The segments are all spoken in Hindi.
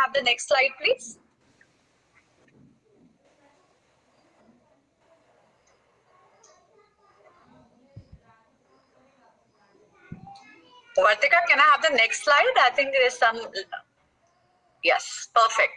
have the next slide, please? Vartika, can I have the next slide? I think there is some. Yes perfect.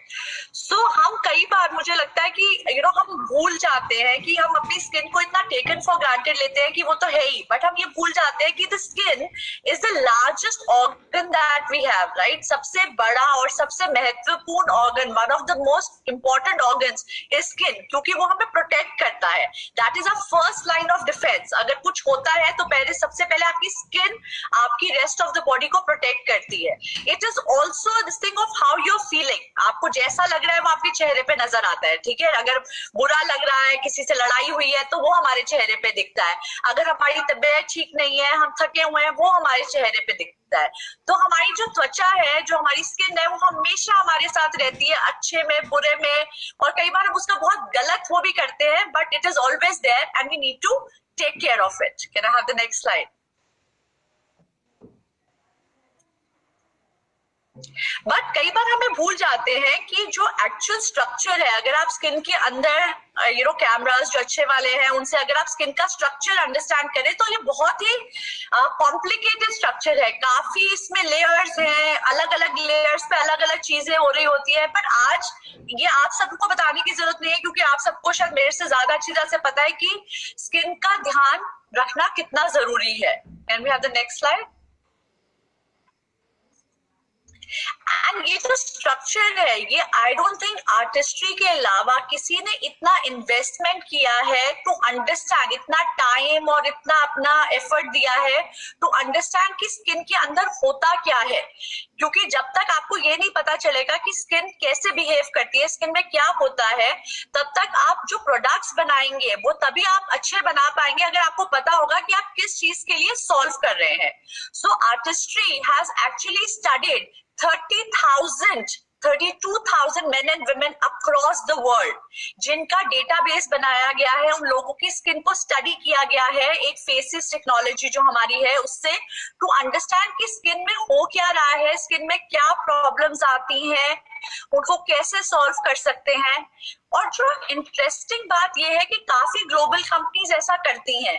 So हम कई बार मुझे लगता है कि हम भूल जाते हैं कि हम अपनी स्किन को इतना टेकन फॉर ग्रांटेड लेते हैं कि वो तो है ही, बट हम ये भूल जाते हैं कि the skin is the largest organ that we have, right? सबसे बड़ा और सबसे महत्वपूर्ण organ, one of the most important organs is skin, क्योंकि वो हमें प्रोटेक्ट करता है. That is a first line of defence. अगर कुछ होता है तो सबसे पहले आपकी स्किन आपकी रेस्ट ऑफ द बॉडी को प्रोटेक्ट करती है. It is also this thing of how you feeling. आपको जैसा लग रहा है वो आपके चेहरे पे नजर आता है, ठीक है? अगर बुरा लग रहा है, किसी से लड़ाई हुई है, तो वो हमारे चेहरे पे दिखता है. अगर हमारी तबीयत ठीक नहीं है, हम थके हुए हैं, वो हमारे चेहरे पे दिखता है. तो हमारी जो त्वचा है, जो हमारी स्किन है, वो हमेशा हमारे साथ रहती है, अच्छे में बुरे में. और कई बार हम उसका बहुत गलत वो भी करते हैं, but it is always there and we need to take care of it. Can I have the next slide? But कई बार हमें भूल जाते हैं कि जो एक्चुअल स्ट्रक्चर है, अगर आप स्किन के अंदर कैमरास जो अच्छे वाले हैं उनसे अगर आप स्किन का स्ट्रक्चर अंडरस्टैंड करें तो ये बहुत ही कॉम्प्लिकेटेड स्ट्रक्चर है. काफी इसमें लेयर्स हैं, अलग अलग लेयर्स पे अलग अलग चीजें हो रही होती है. पर आज ये आप सबको बताने की जरूरत नहीं है, क्योंकि आप सबको शायद मेरे से ज्यादा अच्छी तरह से पता है कि स्किन का ध्यान रखना कितना जरूरी है. Can we have the next slide? And ये जो स्ट्रक्चर है, ये आई डोंट थिंक आर्टिस्ट्री के अलावा किसी ने इतना इन्वेस्टमेंट किया है टू अंडरस्टैंड, इतना टाइम और इतना अपना एफर्ट दिया है टू अंडरस्टैंड कि स्किन के अंदर होता क्या है. क्योंकि जब तक आपको ये नहीं पता चलेगा कि स्किन कैसे बिहेव करती है, स्किन में क्या होता है, तब तक आप जो प्रोडक्ट्स बनाएंगे वो तभी आप अच्छे बना पाएंगे अगर आपको पता होगा कि आप किस चीज के लिए सॉल्व कर रहे हैं. So artistry has actually studied 32,000 men and women across the world, जिनका डेटाबेस बनाया गया है. उन लोगों की स्किन को स्टडी किया गया है एक फेसिस टेक्नोलॉजी जो हमारी है उससे, टू अंडरस्टैंड कि स्किन में हो क्या रहा है, स्किन में क्या प्रॉब्लम्स आती हैं, उनको कैसे सॉल्व कर सकते हैं. और जो इंटरेस्टिंग बात यह है कि काफी ग्लोबल कंपनीज ऐसा करती हैं,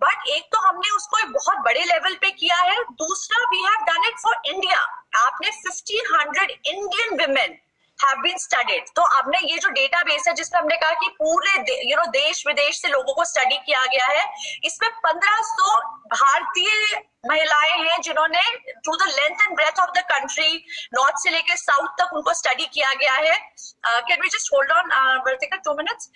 बट एक तो हमने उसको एक बहुत बड़े लेवल पे किया है, दूसरा we have done it for India. आपने 1500 Indian women have been studied. तो आपने ये जो डेटाबेस है जिसमें हमने कहा कि पूरे देश विदेश से लोगों को स्टडी किया गया है, इसमें 1500 भारतीय महिलाएं हैं जिन्होंने to the length and breadth of the country, north से लेकर साउथ तक उनको स्टडी किया गया है. Can we just hold on Vartika 2 minutes?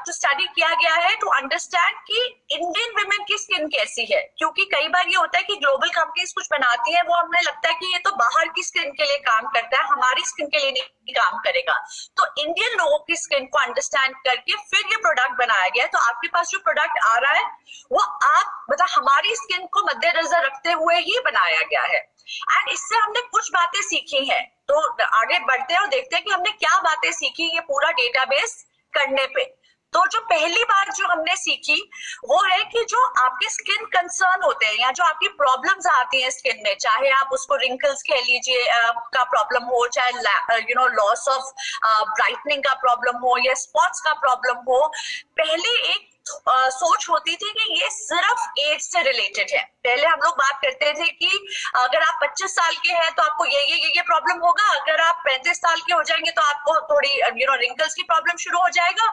To study किया गया है टू अंडरस्टैंड कि इंडियन वुमेन की स्किन कैसी है. क्योंकि कई बार ये होता है कि ग्लोबल कंपनीज कुछ बनाती है, वो हमें लगता है कि ये तो बाहर की स्किन के लिए काम करता है, हमारी स्किन के लिए नहीं काम करेगा. तो इंडियन लोगों की स्किन को अंडरस्टैंड करके फिर ये प्रोडक्ट बनाया गया है. तो आपके पास जो प्रोडक्ट आ रहा है वो आप मतलब हमारी स्किन को मद्देनजर रखते हुए ही बनाया गया है. एंड इससे हमने कुछ बातें सीखी हैं. तो आगे बढ़ते हैं और देखते हैं कि हमने क्या बातें सीखी ये पूरा डेटाबेस करने पे. तो जो पहली बात जो हमने सीखी वो है कि जो आपके स्किन कंसर्न होते हैं या जो आपकी प्रॉब्लम्स आती हैं स्किन में, चाहे आप उसको रिंकल्स कह लीजिए का प्रॉब्लम हो, चाहे लॉस ऑफ ब्राइटनिंग का प्रॉब्लम हो या स्पॉट्स का प्रॉब्लम हो, पहले एक सोच होती थी कि ये सिर्फ एज से रिलेटेड है. पहले हम लोग बात करते थे कि अगर आप 25 साल के हैं तो आपको ये प्रॉब्लम होगा, अगर आप 35 साल के हो जाएंगे तो आपको थोड़ी रिंकल्स की प्रॉब्लम शुरू हो जाएगा.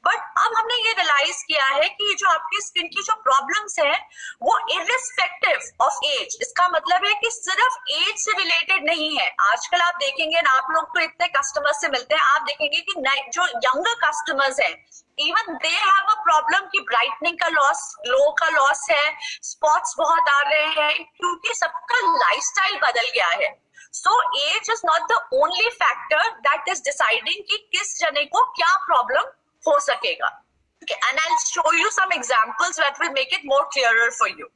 बट अब हमने ये रियलाइज किया है कि जो आपकी स्किन की जो प्रॉब्लम्स हैं वो इर्रिस्पेक्टिव ऑफ एज, इसका मतलब है कि सिर्फ एज से रिलेटेड नहीं है. आजकल आप देखेंगे ना, आप लोग तो इतने कस्टमर्स से मिलते हैं, आप देखेंगे कि जो यंगर कस्टमर्स हैं even they have a problem कि ब्राइटनिंग का लॉस, ग्लो का लॉस है, स्पॉट्स बहुत आ रहे हैं, क्योंकि सबका लाइफस्टाइल बदल गया है. So age is not the only factor that is deciding कि किस जने को क्या प्रॉब्लम हो सकेगा. Okay, and I'll show you some examples that will make it more clearer for you.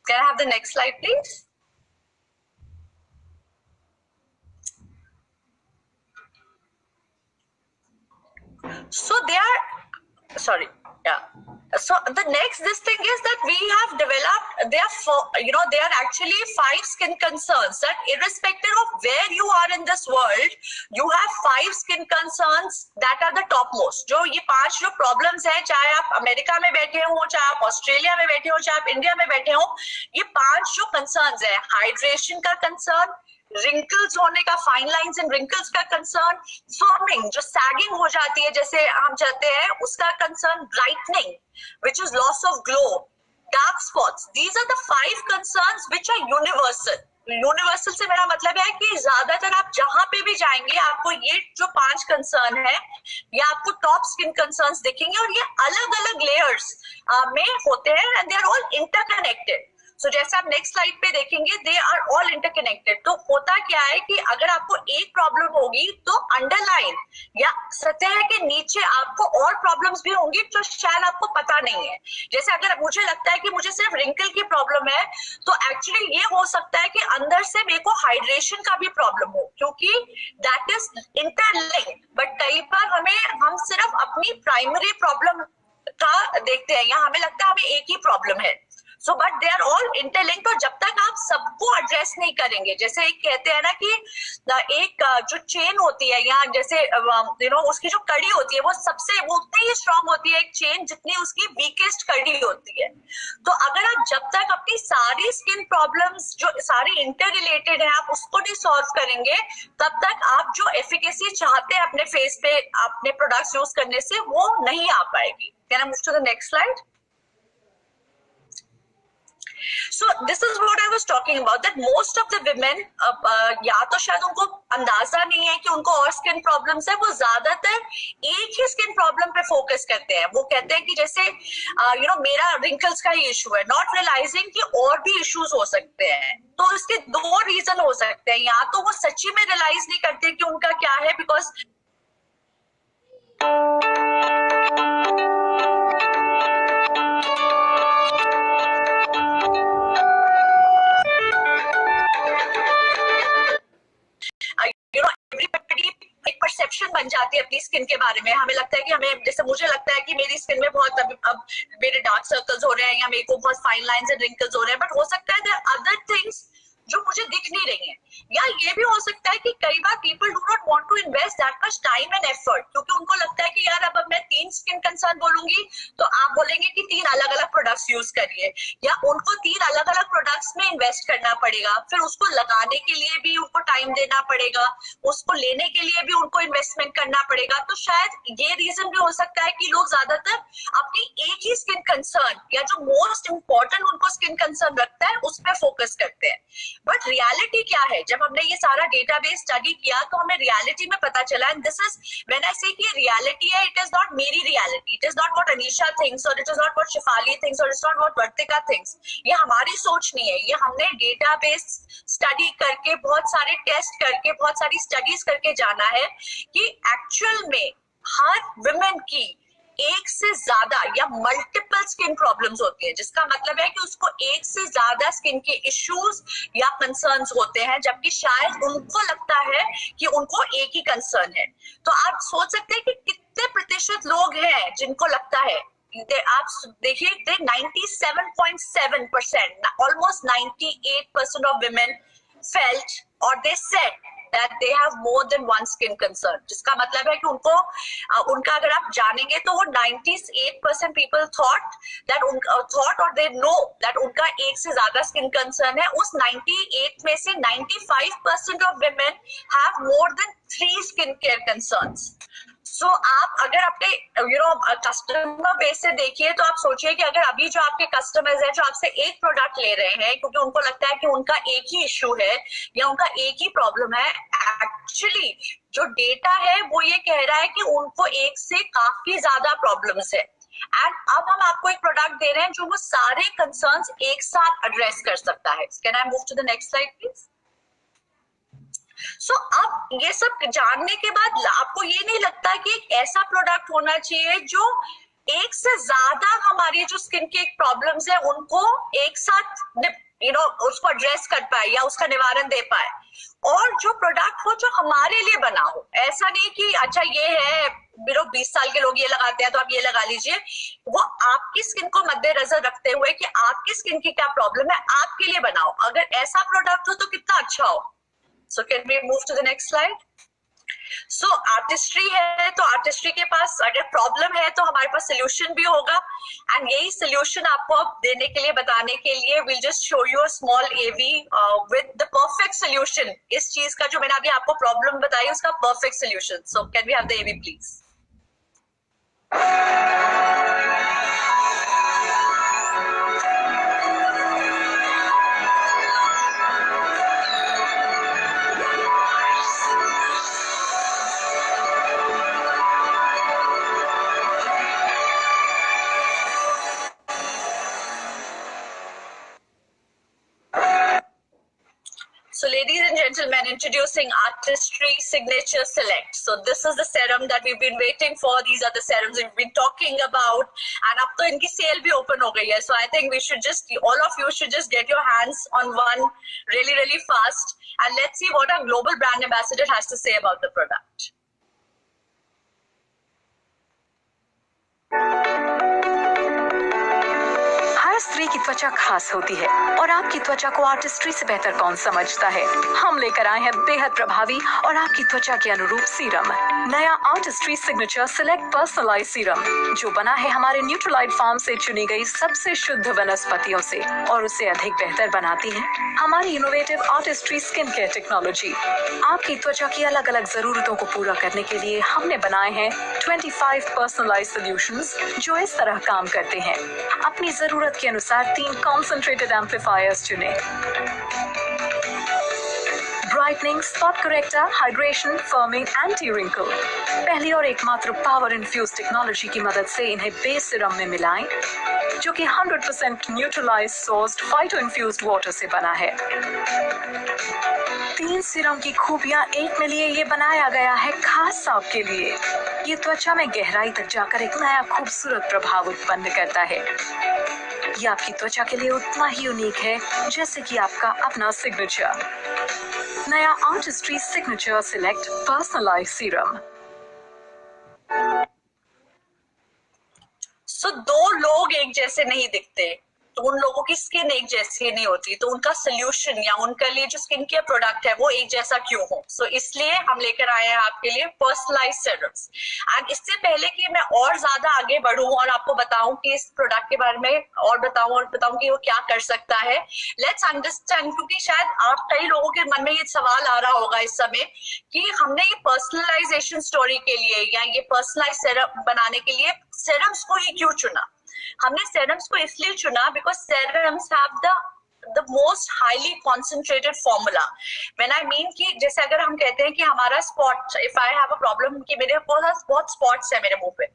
Can I have the next slide, please? So they are, sorry, yeah. So the next this thing is that we have developed they are actually 5 skin concerns that irrespective of where you are in this world, you have 5 skin concerns that are the topmost. जो ये 5 जो problems है, चाहे आप अमेरिका में बैठे हो, चाहे आप ऑस्ट्रेलिया में बैठे हो, चाहे आप इंडिया में बैठे हो, ये 5 जो concerns है, हाइड्रेशन का कंसर्न, रिंकल्स होने का, फाइन लाइंस एंड रिंकल्स का कंसर्न, फर्मिंग जो सैगिंग हो जाती है जैसे हम चाहते हैं उसका concern, brightening which is loss of glow, dark spots. These are the 5 concerns which are universal. Universal से मेरा मतलब है कि ज्यादातर आप जहां पे भी जाएंगे आपको ये जो 5 कंसर्न है ये आपको टॉप स्किन कंसर्न्स दिखेंगे और ये अलग अलग लेयर्स में होते हैं and they are all interconnected. So जैसे आप नेक्स्ट स्लाइड पे देखेंगे दे आर ऑल इंटरकनेक्टेड. तो होता क्या है कि अगर आपको एक प्रॉब्लम होगी तो अंडरलाइन या सतह के नीचे आपको और प्रॉब्लम्स भी होंगी जो शायद आपको पता नहीं है. जैसे अगर मुझे लगता है कि मुझे सिर्फ रिंकल की प्रॉब्लम है तो एक्चुअली ये हो सकता है कि अंदर से मेरे को हाइड्रेशन का भी प्रॉब्लम हो क्योंकि दैट इज इंटरलिंक्ड. बट कई बार हम सिर्फ अपनी प्राइमरी प्रॉब्लम का देखते हैं या हमें लगता है हमें एक ही प्रॉब्लम है. So but they are all interlinked. और जब तक आप सबको एड्रेस नहीं करेंगे, जैसे एक कहते हैं ना कि एक जो चेन होती है या जैसे उसकी जो कड़ी होती है वो उतनी ही स्ट्रांग होती है एक चेन जितनी उसकी वीकेस्ट कड़ी होती है. तो अगर आप जब तक अपनी सारी स्किन प्रॉब्लम्स जो सारी इंटर रिलेटेड है आप उसको नहीं सॉल्व करेंगे तब तक आप जो एफिकेसी चाहते हैं अपने फेस पे अपने प्रोडक्ट्स यूज करने से वो नहीं आ पाएगी. Can I move to the next slide? So this is what I was talking about, that most of the women या तो शायद उनको अंदाजा नहीं है कि उनको और स्किन प्रॉब्लम्स है, वो ज्यादातर एक ही स्किन प्रॉब्लम पे फोकस करते हैं. वो कहते हैं कि जैसे मेरा रिंकल्स का ही इशू है, नॉट रियलाइजिंग कि और भी इश्यूज हो सकते हैं. तो इसके 2 रीजन हो सकते हैं. या तो वो सच्ची में रियलाइज नहीं करते कि उनका क्या है बिकॉज एक परसेप्शन बन जाती है अपनी स्किन के बारे में. हमें लगता है कि हमें जैसे मुझे लगता है कि मेरी स्किन में बहुत अब मेरे डार्क सर्कल्स हो रहे हैं या मेरे को बहुत फाइन लाइंस एंड रिंकल्स हो रहे हैं, बट हो सकता है देयर अदर थिंग्स जो मुझे दिख नहीं रही है. या ये भी हो सकता है कि कई बार people do not want to invest that much time and effort क्योंकि उनको लगता है कि यार अब मैं 3 स्किन कंसर्न बोलूंगी तो आप बोलेंगे कि 3 अलग अलग प्रोडक्ट्स यूज करिए, या उनको 3 अलग अलग प्रोडक्ट्स में इन्वेस्ट करना पड़ेगा, फिर उसको लगाने के लिए भी उनको टाइम देना पड़ेगा, उसको लेने के लिए भी उनको इन्वेस्टमेंट करना पड़ेगा. तो शायद ये रीजन भी हो सकता है कि लोग ज्यादातर अपनी एक ही स्किन कंसर्न या जो मोस्ट इंपॉर्टेंट उनको स्किन कंसर्न रखता है उस पर फोकस करते हैं. बट रियलिटी क्या है? जब हमने ये सारा डेटाबेस स्टडी किया तो हमें रियलिटी में पता चला, and this is when I say कि रियलिटी है, इट इज नॉट मेरी reality, it is not what Anisha thinks और it is not what Shifali thinks और it's not what Vartika thinks. ये हमारी सोच नहीं है, ये हमने डेटाबेस स्टडी करके बहुत सारे टेस्ट करके बहुत सारी स्टडीज करके जाना है कि एक्चुअल में हर वुमेन की एक से ज्यादा या मल्टीपल स्किन प्रॉब्लम्स होती है, जिसका मतलब है कि उसको एक से ज्यादा स्किन के इश्यूज या कंसर्न्स होते हैं, जबकि शायद उनको लगता है कि उनको एक ही कंसर्न है. तो आप सोच सकते हैं कि कितने प्रतिशत लोग हैं जिनको लगता है. आप देखिए 97.7%, almost 98% of women felt or they said that they have more than one skin concern. जिसका मतलब है कि उनका अगर आप जानेंगे तो वो 98% people thought or they know that उनका एक से ज्यादा स्किन कंसर्न है. उस 98 में से 95% of women have more than 3 skin care concerns. सो आप अगर अपने कस्टमर बेस से देखिए तो आप सोचिए कि अगर अभी जो आपके कस्टमर्स हैं जो आपसे एक प्रोडक्ट ले रहे हैं क्योंकि उनको लगता है कि उनका एक ही इश्यू है या उनका एक ही प्रॉब्लम है, एक्चुअली जो डेटा है वो ये कह रहा है कि उनको एक से काफी ज्यादा प्रॉब्लम्स है. एंड अब हम आपको एक प्रोडक्ट दे रहे हैं जो वो सारे कंसर्न्स एक साथ एड्रेस कर सकता है. Can I move to the next slide please? So अब ये सब जानने के बाद आपको ये नहीं लगता कि एक ऐसा प्रोडक्ट होना चाहिए जो एक से ज्यादा हमारी जो स्किन के प्रॉब्लम्स है उनको एक साथ उसको एड्रेस कर पाए या उसका निवारण दे पाए, और जो प्रोडक्ट हो जो हमारे लिए बना हो। ऐसा नहीं कि अच्छा ये है 20 साल के लोग ये लगाते हैं तो आप ये लगा लीजिए, वो आपकी स्किन को मद्देनजर रखते हुए कि आपकी स्किन की क्या प्रॉब्लम है आपके लिए बनाओ। अगर ऐसा प्रोडक्ट हो तो कितना अच्छा हो। So can we move to the next slide. So artistry है तो आर्टिस्ट्री के पास अगर प्रॉब्लम है तो हमारे पास सोल्यूशन भी होगा, एंड यही सोल्यूशन आपको देने के लिए बताने के लिए will just show you a small AV with the perfect solution. इस चीज का जो मैंने अभी आपको प्रॉब्लम बताई उसका perfect solution. So can we have the AV please. So ladies and gentlemen, introducing Artistry Signature Select. So this is the serum that we've been waiting for. These are the serums we've been talking about, and अब तो इनकी सेल भी open हो गई है. So I think we should just, all of you should just get your hands on one really fast, and let's see what our global brand ambassador has to say about the product. हर स्त्री की त्वचा खास होती है और आपकी त्वचा को आर्टिस्ट्री से बेहतर कौन समझता है। हम लेकर आए हैं बेहद प्रभावी और आपकी त्वचा के अनुरूप सीरम, नया artistry signature select personalise serum, जो बना है हमारे न्यूट्रलाइट फार्म से चुनी गई सबसे शुद्ध वनस्पतियों से और उसे अधिक बेहतर बनाती है हमारी innovative artistry skin care technology. आपकी त्वचा की अलग अलग जरूरतों को पूरा करने के लिए हमने बनाए हैं 25 पर्सनलाइज सॉल्यूशंस जो इस तरह काम करते हैं। अपनी जरूरत के अनुसार 3 कॉन्सेंट्रेटेड एम्पलीफायर्स चुनें। Brightening, spot corrector, hydration, firming, anti wrinkle. पहली और एकमात्र पावर इन्फ्यूज टेक्नोलॉजी की मदद से इन्हें बेस सिरम में मिलाएं, जो कि 100% neutralise sourced phyto infused water से बना है। 3 सीरम की खूबियां एक में लिए ये बनाया गया है खास आपके लिए। ये त्वचा में गहराई तक जाकर एक नया खूबसूरत प्रभाव उत्पन्न करता है। ये आपकी त्वचा के लिए उतना ही यूनिक है जैसे कि आपका अपना सिग्नेचर, नया artistry signature select personalise serum. So 2 लोग एक जैसे नहीं दिखते, तो उन लोगों की स्किन एक जैसी नहीं होती, तो उनका सोल्यूशन या उनके लिए जो स्किन केयर प्रोडक्ट है वो एक जैसा क्यों हो। सो इसलिए हम लेकर आए हैं आपके लिए पर्सनलाइज सेरम्स। एंड इससे पहले कि मैं और ज्यादा आगे बढ़ूं और आपको बताऊं कि इस प्रोडक्ट के बारे में और बताऊं कि वो क्या कर सकता है, लेट्स अंडरस्टैंड, क्योंकि शायद आप कई लोगों के मन में ये सवाल आ रहा होगा इस समय कि हमने ये पर्सनलाइजेशन स्टोरी के लिए या ये पर्सनलाइज सेरम बनाने के लिए सेरम्स को ही क्यों चुना। हमने सेरम्स को इसलिए चुना because serums have the most highly concentrated formula. When I mean कि जैसे अगर हम कहते हैं कि हमारा spot, if I have a problem कि मेरे बहुत स्पॉट्स है मेरे मुंह पे,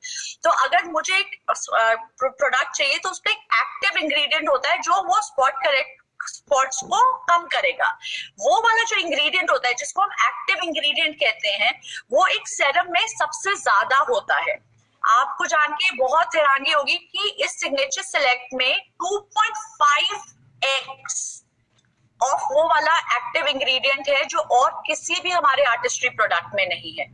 तो अगर मुझे एक प्रोडक्ट चाहिए तो उसका एक एक्टिव इंग्रेडिएंट होता है जो वो स्पॉट्स को कम करेगा। वो वाला जो इंग्रेडिएंट होता है जिसको हम एक्टिव इंग्रेडिएंट कहते हैं, वो एक सेरम में सबसे ज्यादा होता है। आपको जान के बहुत हैरानी होगी कि इस सिग्नेचर सेलेक्ट में 2.5x ऑफ वो वाला एक्टिव इंग्रेडिएंट है जो और किसी भी हमारे आर्टिस्ट्री प्रोडक्ट में नहीं है।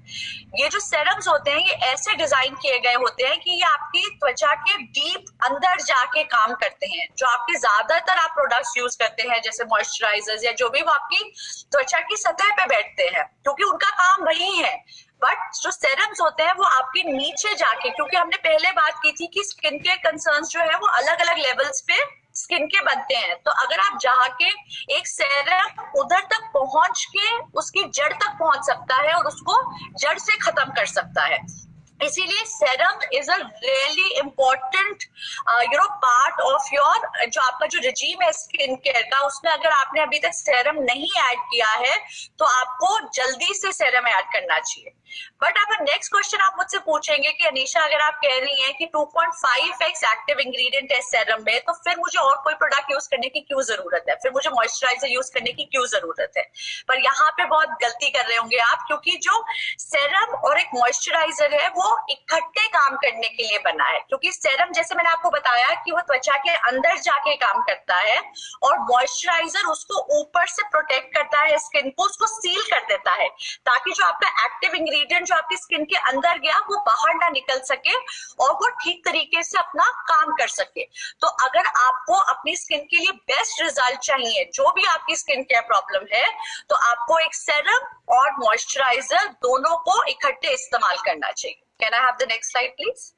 ये जो सेरम्स होते हैं ये ऐसे डिजाइन किए गए होते हैं कि ये आपकी त्वचा के डीप अंदर जाके काम करते हैं। जो आपके ज्यादातर आप प्रोडक्ट्स यूज करते हैं जैसे मॉइस्चराइजर्स या जो भी, वो आपकी त्वचा की सतह पे बैठते हैं क्योंकि उनका काम वही है। बट जो सेरम्स होते हैं वो आपके नीचे जाके, क्योंकि हमने पहले बात की थी कि स्किन के कंसर्न्स जो है वो अलग अलग लेवल्स पे स्किन के बनते हैं, तो अगर आप जाके एक सेरम उधर तक पहुंच के उसकी जड़ तक पहुंच सकता है और उसको जड़ से खत्म कर सकता है। इसीलिए serum is a really important part of your, जो आपका जो रिजीम है स्किन केयर का, उसमें अगर आपने अभी तक सेरम नहीं ऐड किया है तो आपको जल्दी से सेरम ऐड करना चाहिए। बट अब नेक्स्ट क्वेश्चन आप मुझसे पूछेंगे कि अनीशा अगर आप कह रही हैं कि 2.5x एक्टिव इंग्रेडिएंट है सेरम में, तो फिर मुझे और कोई प्रोडक्ट यूज करने की क्यों जरूरत है, फिर मुझे मॉइस्चराइजर यूज करने की क्यों जरूरत है। पर यहाँ पे बहुत गलती कर रहे होंगे आप, क्योंकि जो सेरम और एक मॉइस्चराइजर है वो इकट्ठे काम करने के लिए बना है, क्योंकि सेरम जैसे मैंने आपको बताया कि वो त्वचा के अंदर जाके काम करता है और मॉइस्चराइजर उसको ऊपर से प्रोटेक्ट करता है, स्किन को उसको सील कर देता है, ताकि जो आपका एक्टिव इंग्रेडिएंट जो आपकी स्किन के अंदर गया वो बाहर ना निकल सके और वो ठीक तरीके से अपना काम कर सके। तो अगर आपको अपनी स्किन के लिए बेस्ट रिजल्ट चाहिए, जो भी आपकी स्किन केयर प्रॉब्लम है, तो आपको एक सेरम और मॉइस्चराइजर दोनों को इकट्ठे इस्तेमाल करना चाहिए। Can I have the next slide please?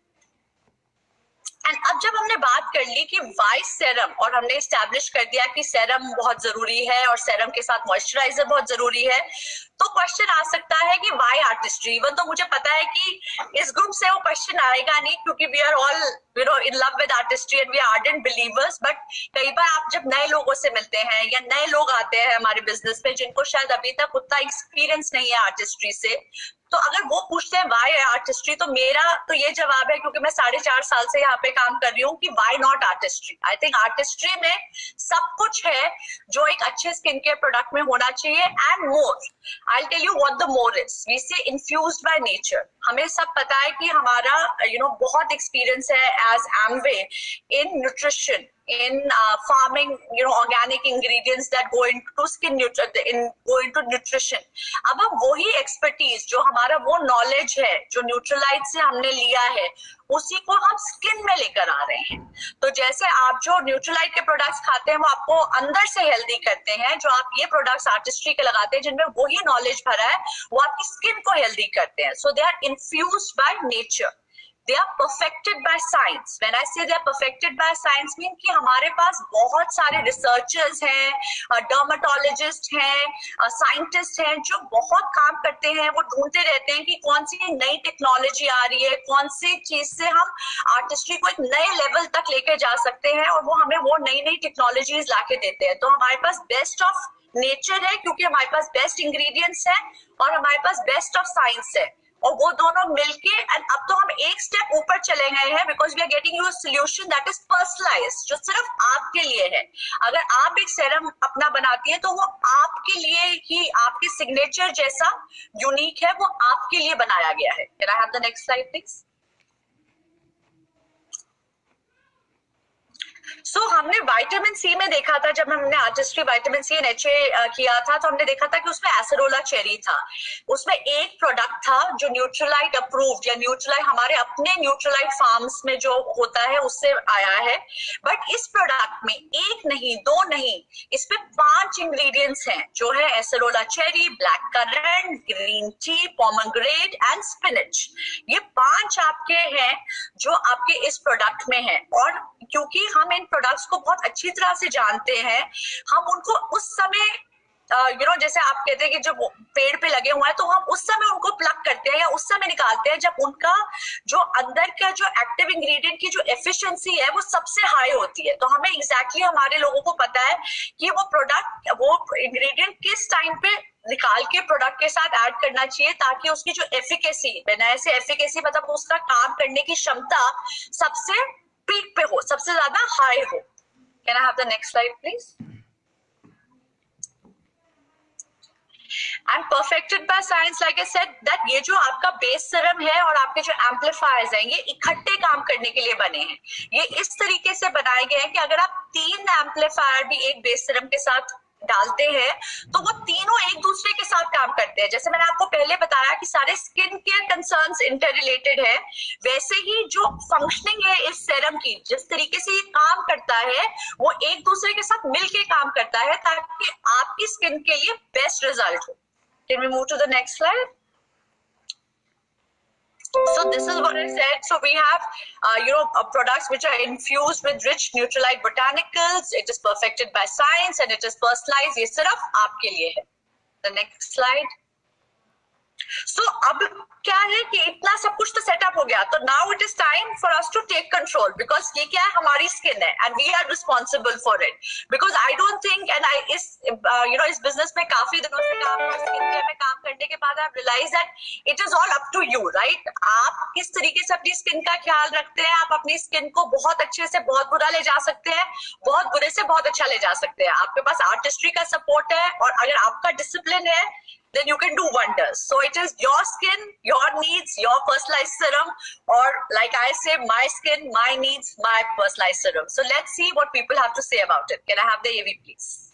And अब जब हमने बात कर ली कि वाई सेरम और हमने एस्टैब्लिश कर दिया कि सेरम बहुत जरूरी है और सेरम के साथ मॉइस्चराइजर बहुत जरूरी है, तो क्वेश्चन आ सकता है कि वाई आर्टिस्ट्री। इवन तो मुझे पता है कि इस ग्रुप से वो क्वेश्चन आएगा नहीं, क्योंकि we are all in love with Artistry and we are ardent believers. But कई बार आप जब नए लोगों से मिलते हैं या नए लोग आते हैं हमारे बिजनेस में जिनको शायद अभी तक उतना एक्सपीरियंस नहीं है आर्टिस्ट्री से, तो अगर वो पूछते हैं वाई आर्टिस्ट्री, तो मेरा तो ये जवाब है, क्योंकि मैं 4.5 साल से यहाँ पे काम कर रही हूँ, कि why not Artistry. I think Artistry में सब कुछ है जो एक अच्छे स्किन केयर प्रोडक्ट में होना चाहिए and more. I tell you what the more is. We say infused by nature. हमें सब पता है कि हमारा बहुत एक्सपीरियंस है as Amway in nutrition, in farming, organic ingredients that go into nutrition. अब हम वही expertise जो हमारा वो knowledge है जो न्यूट्रलाइट से हमने लिया है, उसी को हम स्किन में लेकर आ रहे हैं। तो जैसे आप जो न्यूट्रलाइट के प्रोडक्ट्स खाते हैं वो आपको अंदर से हेल्दी करते हैं, जो आप ये प्रोडक्ट्स आर्टिस्ट्री के लगाते हैं जिनमें वही नॉलेज भरा है, वो आपकी स्किन को हेल्दी करते हैं। So they are infused by nature, they are perfected by science. When I say they are perfected by science, mean कि हमारे पास बहुत सारे रिसर्चर्स हैं, डर्माटोलॉजिस्ट हैं, साइंटिस्ट हैं, जो बहुत काम करते हैं। वो ढूंढते रहते हैं कि कौन सी नई टेक्नोलॉजी आ रही है, कौन सी चीज से हम आर्टिस्ट्री को एक नए लेवल तक लेके जा सकते हैं, और वो हमें वो नई नई टेक्नोलॉजीज लाके देते हैं। तो हमारे पास बेस्ट ऑफ नेचर है, क्योंकि हमारे पास बेस्ट इंग्रेडिएंट्स हैं और हमारे पास बेस्ट ऑफ साइंस है, और वो दोनों मिलके एंड अब तो हम एक स्टेप ऊपर चले गए हैं, because we are getting you a solution that is personalised, जो सिर्फ आपके लिए है। अगर आप एक सेरम अपना बनाती हैं तो वो आपके लिए ही, आपके सिग्नेचर जैसा यूनिक है, वो आपके लिए बनाया गया है। Can I have the next slide please? So हमने विटामिन सी में देखा था, जब हमने आर्टिस्ट्री विटामिन सी एनएचए किया था, तो हमने देखा था कि उसमें एसेरोला चेरी था। उसमें एक प्रोडक्ट था जो न्यूट्रलाइट अप्रूव्ड, या न्यूट्रलाइट हमारे अपने न्यूट्रलाइट फार्म्स में जो होता है उससे आया है। बट इस प्रोडक्ट में एक नहीं, दो नहीं, इसमें 5 इंग्रेडिएंट्स हैं, जो है acerola cherry, black currant, green tea, pomegranate and spinach. ये 5 आपके हैं जो आपके इस प्रोडक्ट में है। और क्योंकि हम इन प्रोडक्ट्स को बहुत अच्छी तरह से जानते हैं, हम उनको उस समय जैसे आप कहते हैं कि जब पेड़ पे लगे हुए हैं तो हम उस समय उनको प्लग करते हैं या उस समय निकालते हैं जब उनका जो अंदर का जो एक्टिव इंग्रेडिएंट की जो एफिशिएंसी है वो सबसे हाई होती है। तो हमें एग्जैक्टली हमारे लोगों को पता है कि वो प्रोडक्ट, वो इंग्रेडिएंट किस टाइम पे निकाल के प्रोडक्ट के साथ ऐड करना चाहिए, ताकि उसकी जो एफिकेसी, मैंने ऐसे एफिकेसी मतलब उसका काम करने की क्षमता सबसे पीक पे हो, सबसे ज्यादा हाई हो। Can I have the next slide please? And perfected by science, like I said that ये जो आपका बेस सीरम है और आपके जो एम्पलीफायर्स हैं, ये इकट्ठे काम करने के लिए बने हैं। ये इस तरीके से बनाए गए हैं कि अगर आप 3 एम्पलीफायर भी एक बेस सीरम के साथ डालते हैं तो वो तीनों एक दूसरे के साथ काम करते हैं। जैसे मैंने आपको पहले बताया कि सारे skin care concerns inter related है, वैसे ही जो फंक्शनिंग है इस सेरम की, जिस तरीके से ये काम करता है, वो एक दूसरे के साथ मिलके काम करता है ताकि आपकी स्किन के लिए बेस्ट रिजल्ट हो। Can we move to the next slide? So this is what I said. So we have, products which are infused with rich Neutralite botanicals. It is perfected by science and it is personalized. ये सिर्फ आपके लिए है. The next slide. So अब क्या है कि इतना सब कुछ तो सेटअप हो गया, तो now it is time for us to take control, because ये क्या है, हमारी स्किन है and we are responsible for it. Because I don't think, and I इस बिजनेस में काफी दिनों से काम, स्किन केयर में काम करने के बाद I realise that it is all up to you, right? आप किस तरीके से अपनी स्किन का ख्याल रखते हैं। आप अपनी स्किन को बहुत अच्छे से बहुत बुरा ले जा सकते हैं, बहुत बुरे से बहुत अच्छा ले जा सकते हैं। आपके पास आर्टिस्ट्री का सपोर्ट है, और अगर आपका डिसिप्लिन है, then you can do wonders. So it is your skin, your needs, your personalized serum, or like I say, my skin, my needs, my personalized serum. So let's see what people have to say about it. Can I have the AV, please?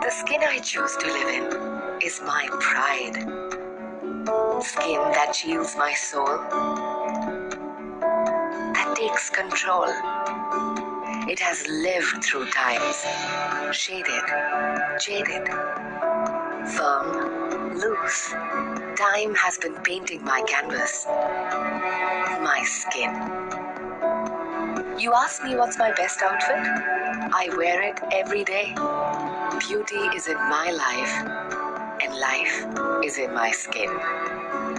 The skin I choose to live in is my pride. Skin that shields my soul, that takes control. It has lived through times, shaded, jaded, firm, loose. Time has been painting my canvas, my skin. You ask me what's my best outfit? I wear it every day. Beauty is in my life, and life is in my skin.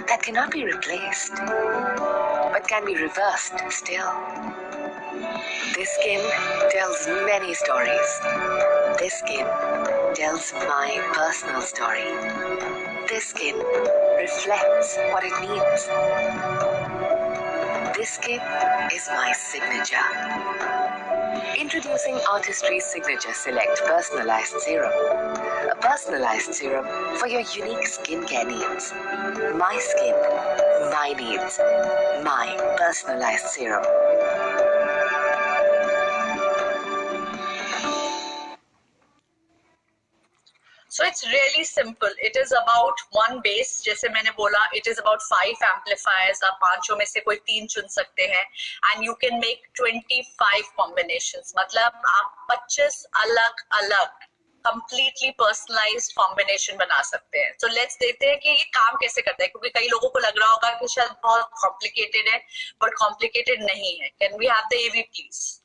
That cannot be replaced, but can be reversed still. This skin tells many stories. This skin tells my personal story. This skin reflects what it means. This skin is my signature. Introducing Artistry's Signature Select Personalized Serum. A personalized serum for your unique skincare needs. My skin, my needs, my personalized serum. So it's really simple. It is about one base, जैसे मैंने बोला, it is about 5 amplifiers. आप पांचों में से कोई 3 चुन सकते हैं, and you can make 25 combinations. मतलब आप 25 अलग-अलग completely personalized combination बना सकते हैं. So let's देखते हैं कि ये काम कैसे करता है, क्योंकि कई लोगों को लग रहा होगा कि शायद बहुत complicated है, but complicated नहीं है. Can we have the AV please?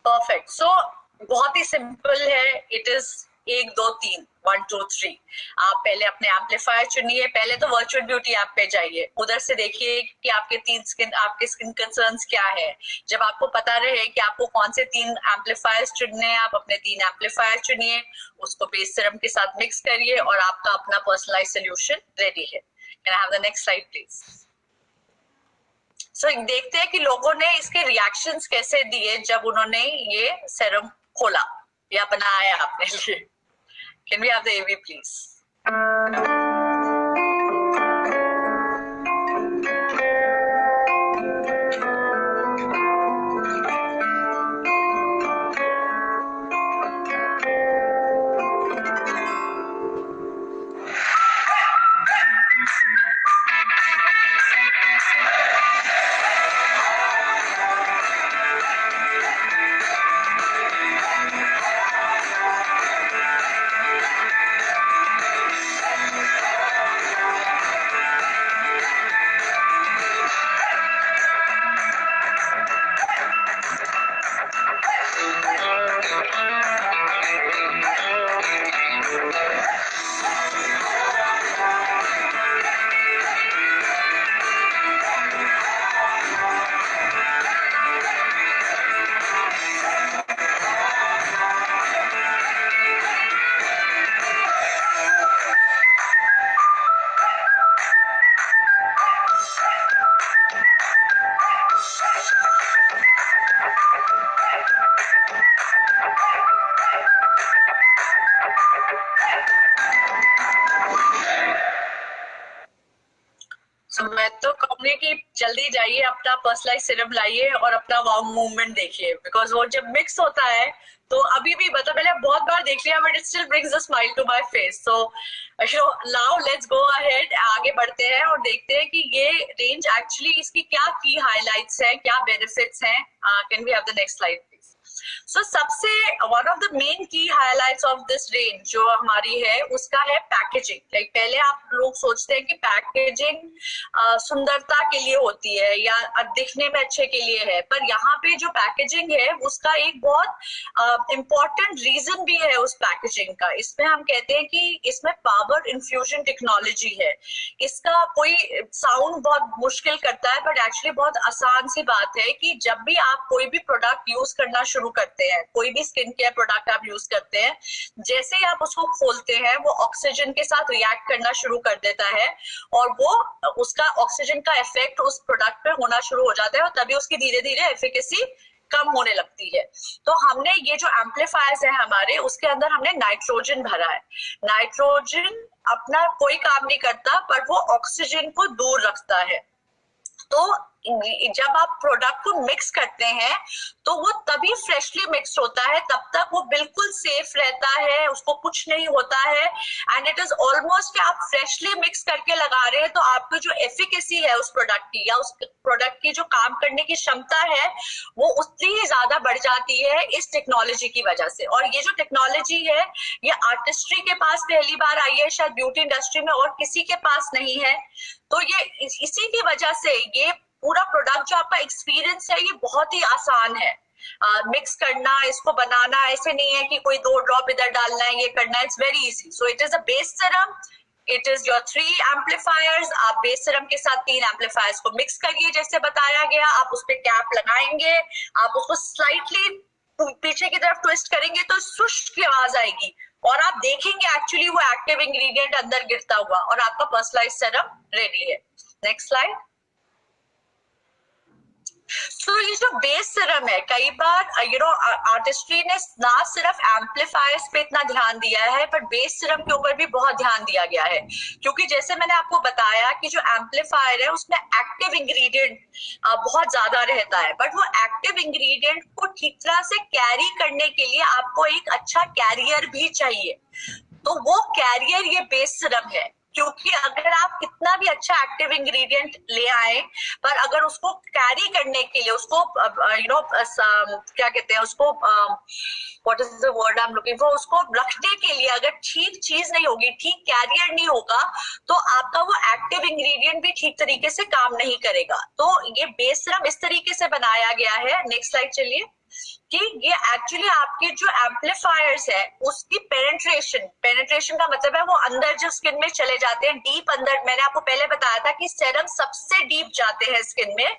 Perfect. So बहुत ही सिंपल है. It is 1 2 3 1 2 3. आप पहले अपने एम्पलीफायर चुनिए. पहले तो वर्चुअल ब्यूटी ऐप पे जाइए, उधर से देखिए कि आपके स्किन कंसर्न्स क्या है. जब आपको पता रहे कि आपको कौन से 3 एम्पलीफायर्स चुनने हैं, आप अपने 3 एम्पलीफायर चुनिए, उसको बेस सीरम के साथ मिक्स करिए और आपका अपना पर्सनलाइज्ड सॉल्यूशन रेडी है. Can I have the next slide please? So देखते हैं कि लोगों ने इसके रिएक्शंस कैसे दिए जब उन्होंने ये सेरम खोला या बनाया अपने लिए. Can we have the AV please? जल्दी जाइए, अपना पर्सनलाइज सीरम लाइए और अपना वाउ मूवमेंट देखिए, बिकॉज वो जब मिक्स होता है तो अभी भी मतलब मैंने बहुत बार देख लिया but it still brings a smile to my face. So now let's go ahead, आगे बढ़ते हैं और देखते हैं कि ये रेंज एक्चुअली इसकी क्या की हाइलाइट्स हैं, क्या बेनिफिट्स हैं। Can we have the next slide please. So सबसे one of the main key highlights of this range जो हमारी है उसका है पैकेजिंग। लाइक पहले आप लोग सोचते हैं कि पैकेजिंग सुंदरता के लिए होती है या दिखने में अच्छे के लिए है, पर यहाँ पे जो पैकेजिंग है उसका एक बहुत इम्पोर्टेंट रीजन भी है उस पैकेजिंग का। इसमें हम कहते हैं कि इसमें पावर इन्फ्यूजन टेक्नोलॉजी है। इसका कोई साउंड बहुत मुश्किल करता है बट एक्चुअली बहुत आसान सी बात है कि जब भी आप कोई भी प्रोडक्ट यूज करना शुरू करते हैं, कोई भी स्किन केयर प्रोडक्ट आप यूज करते हैं, जैसे ही आप उसको खोलते हैं वो ऑक्सीजन के साथ रिएक्ट करना शुरू कर देता है और वो उसका ऑक्सीजन का इफेक्ट उस प्रोडक्ट पे होना शुरू हो जाता है और तभी उसकी धीरे धीरे एफिकेसी कम होने लगती है। तो हमने ये जो एम्पलीफायर्स है हमारे, उसके अंदर हमने नाइट्रोजन भरा है। नाइट्रोजन अपना कोई काम नहीं करता पर वो ऑक्सीजन को दूर रखता है। तो जब आप प्रोडक्ट को मिक्स करते हैं तो वो तभी फ्रेशली मिक्स होता है, तब तक वो बिल्कुल सेफ रहता है, उसको कुछ नहीं होता है। एंड इट इज ऑलमोस्ट आप फ्रेशली मिक्स करके लगा रहे हैं तो आपकी जो एफिकेसी है उस प्रोडक्ट की या उस प्रोडक्ट की जो काम करने की क्षमता है वो उतनी ही ज्यादा बढ़ जाती है इस टेक्नोलॉजी की वजह से। और ये जो टेक्नोलॉजी है ये आर्टिस्ट्री के पास पहली बार आई है, शायद ब्यूटी इंडस्ट्री में और किसी के पास नहीं है। तो ये इसी की वजह से ये पूरा प्रोडक्ट जो आपका एक्सपीरियंस है ये बहुत ही आसान है। मिक्स करना, इसको बनाना ऐसे नहीं है कि कोई 2 ड्रॉप इधर डालना है, ये करना है, it's very easy. So it is a base serum, it is your 3 amplifiers. आप बेस सीरम के साथ 3 एम्पलीफायर्स को मिक्स करिए जैसे बताया गया। आप उस पर कैप लगाएंगे, आप उसको स्लाइटली पीछे की तरफ ट्विस्ट करेंगे तो सुश की आवाज आएगी और आप देखेंगे एक्चुअली वो एक्टिव इंग्रेडिएंट अंदर गिरता हुआ और आपका पर्सनलाइज सीरम रेडी है। Next slide. तो ये जो बेस सीरम है, कई बार आर्टिस्ट्री ने ना सिर्फ एम्पलीफायर्स पे इतना ध्यान दिया है पर बेस सीरम के ऊपर भी बहुत ध्यान दिया गया है, क्योंकि जैसे मैंने आपको बताया कि जो एम्पलीफायर है उसमें एक्टिव इंग्रेडिएंट बहुत ज्यादा रहता है, बट वो एक्टिव इंग्रेडिएंट को ठीक तरह से कैरी करने के लिए आपको एक अच्छा कैरियर भी चाहिए। तो वो कैरियर ये बेस सीरम है, क्योंकि अगर आप कितना भी अच्छा एक्टिव इंग्रेडिएंट ले आए पर अगर उसको कैरी करने के लिए उसको क्या कहते हैं उसको what is the word I am looking for, उसको रखने के लिए अगर ठीक चीज नहीं होगी, ठीक कैरियर नहीं होगा तो आपका वो एक्टिव इंग्रेडिएंट भी ठीक तरीके से काम नहीं करेगा। तो ये बेस सीरम इस तरीके से बनाया गया है। नेक्स्ट स्लाइड चलिए। कि ये एक्चुअली आपके जो एम्पलीफायर्स है उसकी पेनिट्रेशन का मतलब है वो अंदर जो स्किन में चले जाते हैं, डीप अंदर। मैंने आपको पहले बताया था कि सीरम सबसे डीप जाते हैं स्किन में,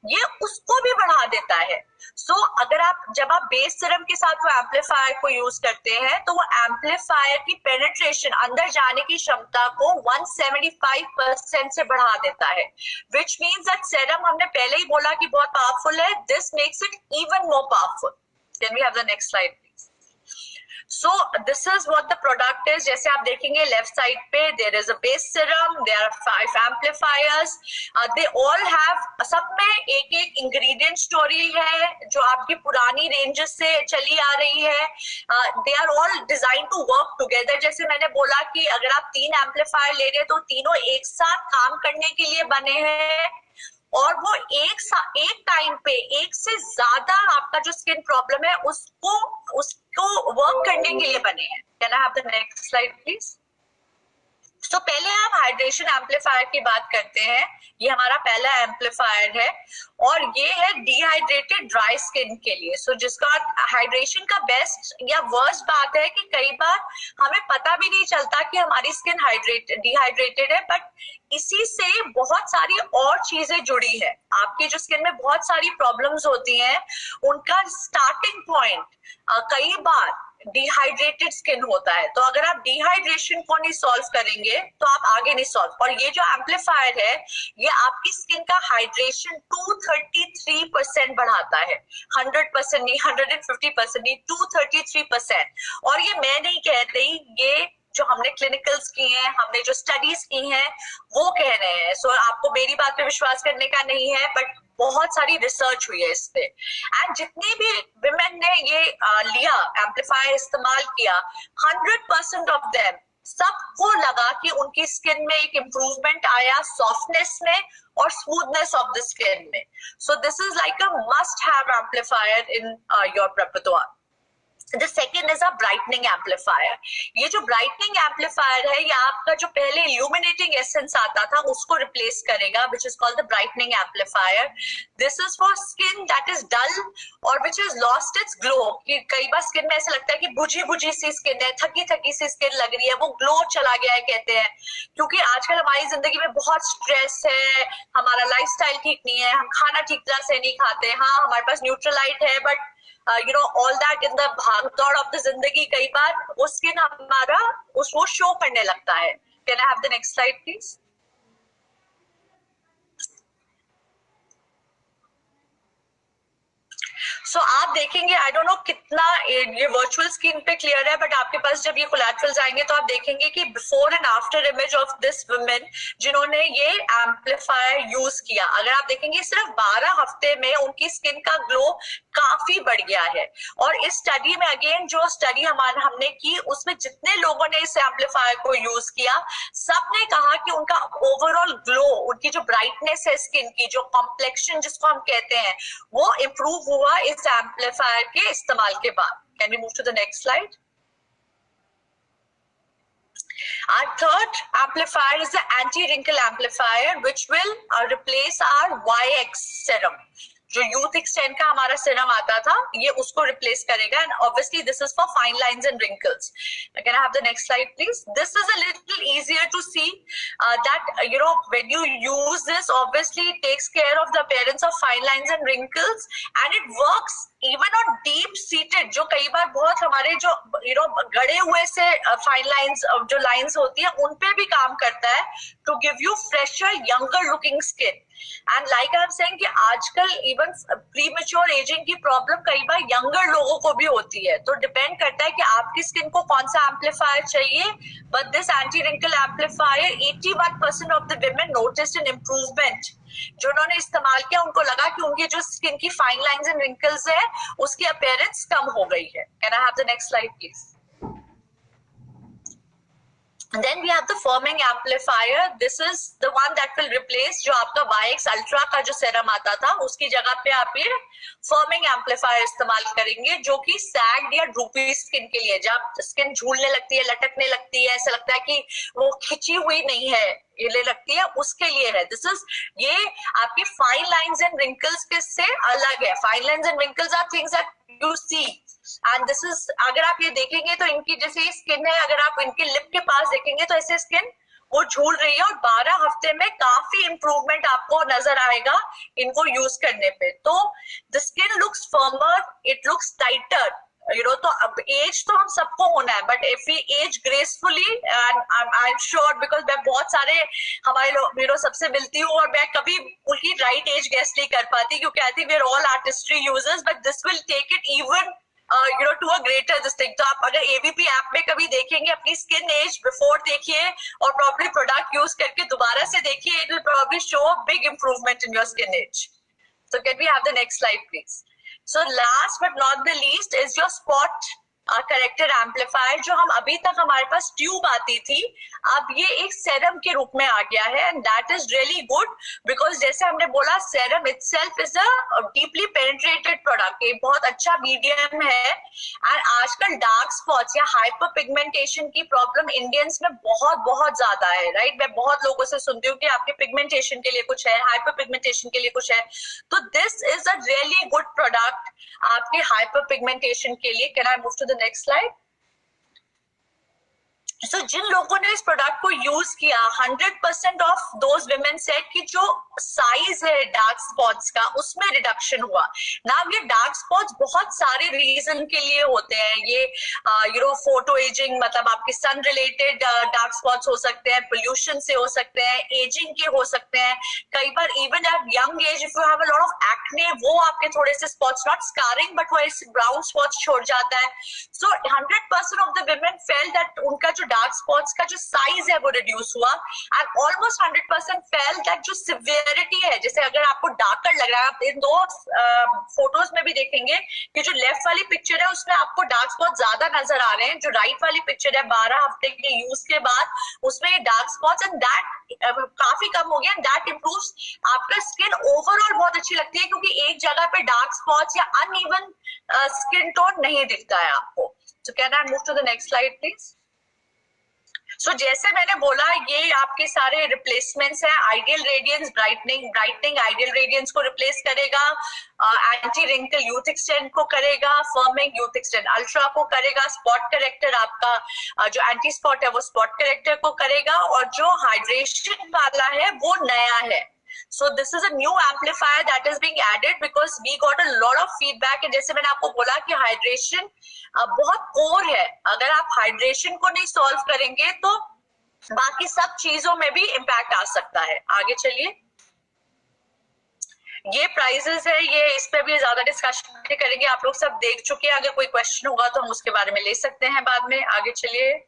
ये उसको भी बढ़ा देता है। सो अगर आप जब आप बेस सीरम के साथ वो एम्पलीफायर को यूज करते हैं तो वो एम्पलीफायर की पेनिट्रेशन अंदर जाने की क्षमता को 175% से बढ़ा देता है, विच मीन्स दैट सीरम हमने पहले ही बोला कि बहुत पावरफुल है, this makes it even more powerful. Then we have the next slide please. So this is what the product is. जैसे आप देखेंगे लेफ्ट साइड पे there is a base serum, there are 5 amplifiers, they all have, सब में एक एक ingredient story है जो आपकी पुरानी रेंजेस से चली आ रही है। they are all designed to work together। जैसे मैंने बोला कि अगर आप 3 एम्पलीफायर ले रहे हैं तो तीनों एक साथ काम करने के लिए बने हैं और वो एक टाइम पे एक से ज्यादा आपका जो स्किन प्रॉब्लम है उसको वर्क करने के लिए बने हैं। Can I have the next slide please. तो पहले हम हाइड्रेशन एम्पलीफायर की बात करते हैं। ये हमारा पहला एम्पलीफायर है और ये है डिहाइड्रेटेड ड्राई स्किन के लिए। सो जिसका हाइड्रेशन का बेस्ट या वर्स्ट बात है कि कई बार हमें पता भी नहीं चलता कि हमारी स्किन डिहाइड्रेटेड है, बट इसी से बहुत सारी और चीजें जुड़ी है। आपकी जो स्किन में बहुत सारी प्रॉब्लम्स होती हैं उनका स्टार्टिंग पॉइंट कई बार डिहाइड्रेटेड स्किन होता है। तो अगर आप डिहाइड्रेशन को नहीं सॉल्व करेंगे तो आप आगे नहीं सॉल्व। और ये जो एम्पलीफायर है ये आपकी स्किन का हाइड्रेशन 233% बढ़ाता है, 100% नहीं, 150% नहीं, 233%। और ये मैं नहीं कह रही, ये जो हमने क्लिनिकल्स की हैं, हमने जो स्टडीज की हैं, वो कह रहे हैं. सो आपको मेरी बात पे विश्वास करने का नहीं है, बट बहुत सारी रिसर्च हुई है इस पे. एंड जितनी भी विमेन ने ये लिया, एम्पलीफायर इस्तेमाल किया, 100% ऑफ देम, सबको लगा कि उनकी स्किन में एक इम्प्रूवमेंट आया, सॉफ्टनेस में और स्मूथनेस ऑफ द स्किन में. So this is like a must have amplifier in your repertoire. The second is a brightening amplifier. ये जो brightening amplifier है, ये आपका जो पहले illuminating essence आता था उसको replace करेगा, which is called the brightening amplifier. This is for skin that is dull or which has lost its glow. कि कई बार skin में ऐसा लगता है कि बुझी बुझी सी skin है, थकी थकी सी skin लग रही है, वो glow चला गया है कहते हैं. क्योंकि आजकल हमारी जिंदगी में बहुत स्ट्रेस है, हमारा लाइफस्टाइल ठीक नहीं है, हम खाना ठीक तरह से नहीं खाते. हाँ, हमारे पास न्यूट्रलाइट है, but all that in the भागदौड़ of the जिंदगी, कई बार वो स्किन हमारा उसको शो करने लगता है. Can I have the next slide please? सो आप देखेंगे, आई डोंट नो कितना ये वर्चुअल स्क्रीन पे क्लियर है, बट आपके पास जब ये कोलैटरल्स आएंगे तो आप देखेंगे कि before and after image of this women जिन्होंने ये एम्पलीफायर यूज किया. अगर आप देखेंगे सिर्फ 12 हफ्ते में उनकी स्किन का ग्लो काफी बढ़ गया है. और इस स्टडी में अगेन जो स्टडी हमने की, उसमें जितने लोगों ने इस एम्पलीफायर को यूज किया, सबने कहा कि उनका ओवरऑल ग्लो, उनकी जो ब्राइटनेस है स्किन की, जो कॉम्प्लेक्शन जिसको हम कहते हैं, वो इम्प्रूव हुआ इस एम्पलीफायर के इस्तेमाल के बाद. Can we move to the next slide? Our third amplifier is the anti-wrinkle amplifier, which will replace our YX serum. जो यूथ एक्सटेंड का हमारा सीरम आता था, ये उसको रिप्लेस करेगा. And obviously this is for fine lines and wrinkles. Can I have the next slide please? This is a little easier to see that when you use this, obviously it takes care of the appearance of fine lines and wrinkles, and it works even on deep seated, जो कई बार बहुत हमारे जो गड़े हुए से फाइन लाइंस, जो लाइंस होती है, उन पे भी काम करता है to give you fresher, younger looking skin. And like I am saying कि आजकल इवन प्रीमेच्योर एजिंग की प्रॉब्लम कई बार यंगर लोगों को भी होती है. तो डिपेंड करता है कि आपकी स्किन को कौन सा एम्पलीफायर चाहिए. But this anti wrinkle amplifier, 81% of the women noticed an improvement. जो उन्होंने इस्तेमाल किया, उनको लगा कि उनकी जो स्किन की फाइन लाइंस एंड रिंकल्स है, उसकी अपीयरेंस कम हो गई है. Can I have the next slide please? And then we have the firming amplifier. This is the one that will replace जो आपका YX Ultra का जो सेरम आता था, उसकी जगह पे आप ये firming amplifier इस्तेमाल करेंगे, जो कि sagged या droopy स्किन के लिए, जब स्किन झूलने लगती है, लटकने लगती है, ऐसा लगता है कि वो खिंची हुई नहीं है, ये लगती है, उसके लिए है. दिस इज, ये आपकी फाइन लाइंस एंड रिंकल्स के से अलग है. Fine lines and wrinkles are things that you see, and this is, अगर आप ये देखेंगे तो इनकी जैसे स्किन है, अगर आप इनके लिप के पास देखेंगे तो ऐसे स्किन वो झूल रही है, और 12 हफ्ते में काफी इंप्रूवमेंट आपको नजर आएगा इनको यूज करने पे. तो the skin looks firmer, it looks tighter. तो अब एज तो हम सबको होना है, but if we age gracefully, and I am sure, because मैं बहुत सारे हमारे लोग सबसे मिलती हूँ, और मैं कभी उनकी राइट एज गेस नहीं कर पाती, क्योंकि I think we are all Artistry users, but this will take it even to a greater this thing. तो आप अगर एबीपी ऐप में कभी देखेंगे, अपनी स्किन एज बिफोर देखिए और प्रॉपर्ली प्रोडक्ट यूज करके दोबारा से देखिए, it will probably show a big improvement in your skin age. So can we have the next slide please? So last but not the least is your spot corrector amplifier, जो हम अभी तक हमारे पास ट्यूब आती थी, अब ये एक सेरम के रूप में आ गया है. And that is really good, because जैसे हमने बोला, serum itself is a deeply penetrated product, ये बहुत अच्छा मीडियम है. एंड आजकल डार्क स्पॉट्स या हाइपर पिगमेंटेशन की प्रॉब्लम इंडियंस में बहुत बहुत ज्यादा है, राइट? मैं बहुत लोगों से सुनती हूँ कि आपके पिगमेंटेशन के लिए कुछ है, हाइपर पिगमेंटेशन के लिए कुछ है. तो this is a really good product आपके हाइपर पिगमेंटेशन के लिए. Can I move to the next slide? So, जिन लोगों ने इस प्रोडक्ट को यूज किया, 100% ऑफ दोज विमेन सेड कि जो साइज है डार्क स्पॉट्स का, उसमें रिडक्शन हुआ. ना ये डार्क स्पॉट्स बहुत सारे रीजन के लिए होते हैं. ये फोटो एजिंग, मतलब आपके सन रिलेटेड डार्क स्पॉट्स हो सकते हैं, पोल्यूशन से हो सकते हैं, एजिंग के हो सकते हैं. कई बार even at young age if you have a lot of acne, वो आपके थोड़े से स्पॉट्स, नॉट स्कारिंग बट वो ब्राउन स्पॉट्स छोड़ जाता है. So 100% of the women felt that उनका जो डार्क स्पॉट्स का जो साइज है वो रिड्यूस हुआ एंड ऑलमोस्ट 100% फेल दैट जो सिवियरिटी है, जैसे अगर आपको डार्कर लग रहा है, आप इन दो फोटोज में भी देखेंगे कि जो लेफ्ट वाली पिक्चर है उसमें आपको डार्क स्पॉट ज्यादा नजर आ रहे हैं, जो राइट वाली पिक्चर है 12 हफ्ते के यूज के बाद उसमें ये डार्क स्पॉट्स एंड दैट काफी कम हो गया एंड दैट इम्प्रूव्स आपका स्किन ओवरऑल बहुत अच्छी लगती है, क्योंकि एक जगह पे डार्क स्पॉट्स या अनइवन स्किन टोन नहीं दिखता है आपको। So can I move to the next slide please. So जैसे मैंने बोला ये आपके सारे रिप्लेसमेंट्स हैं। Ideal radiance brightening ideal radiance को रिप्लेस करेगा, एंटी रिंकल यूथ एक्सटेंड को करेगा, फर्मिंग यूथ एक्सटेंड अल्ट्रा को करेगा, स्पॉट करेक्टर आपका जो एंटी स्पॉट है वो स्पॉट करेक्टर को करेगा, और जो हाइड्रेशन वाला है वो नया है। So this is a new amplifier that is being added because we got a lot of feedback, and जैसे मैंने आपको बोला कि हाइड्रेशन बहुत कोर है, अगर आप हाइड्रेशन को नहीं सॉल्व करेंगे तो बाकी सब चीजों में भी इम्पैक्ट आ सकता है। आगे चलिए, ये प्राइजेस है, ये इस पे भी ज्यादा डिस्कशन करेंगे, आप लोग सब देख चुके हैं, अगर कोई क्वेश्चन होगा तो हम उसके बारे में ले सकते हैं बाद में। आगे चलिए।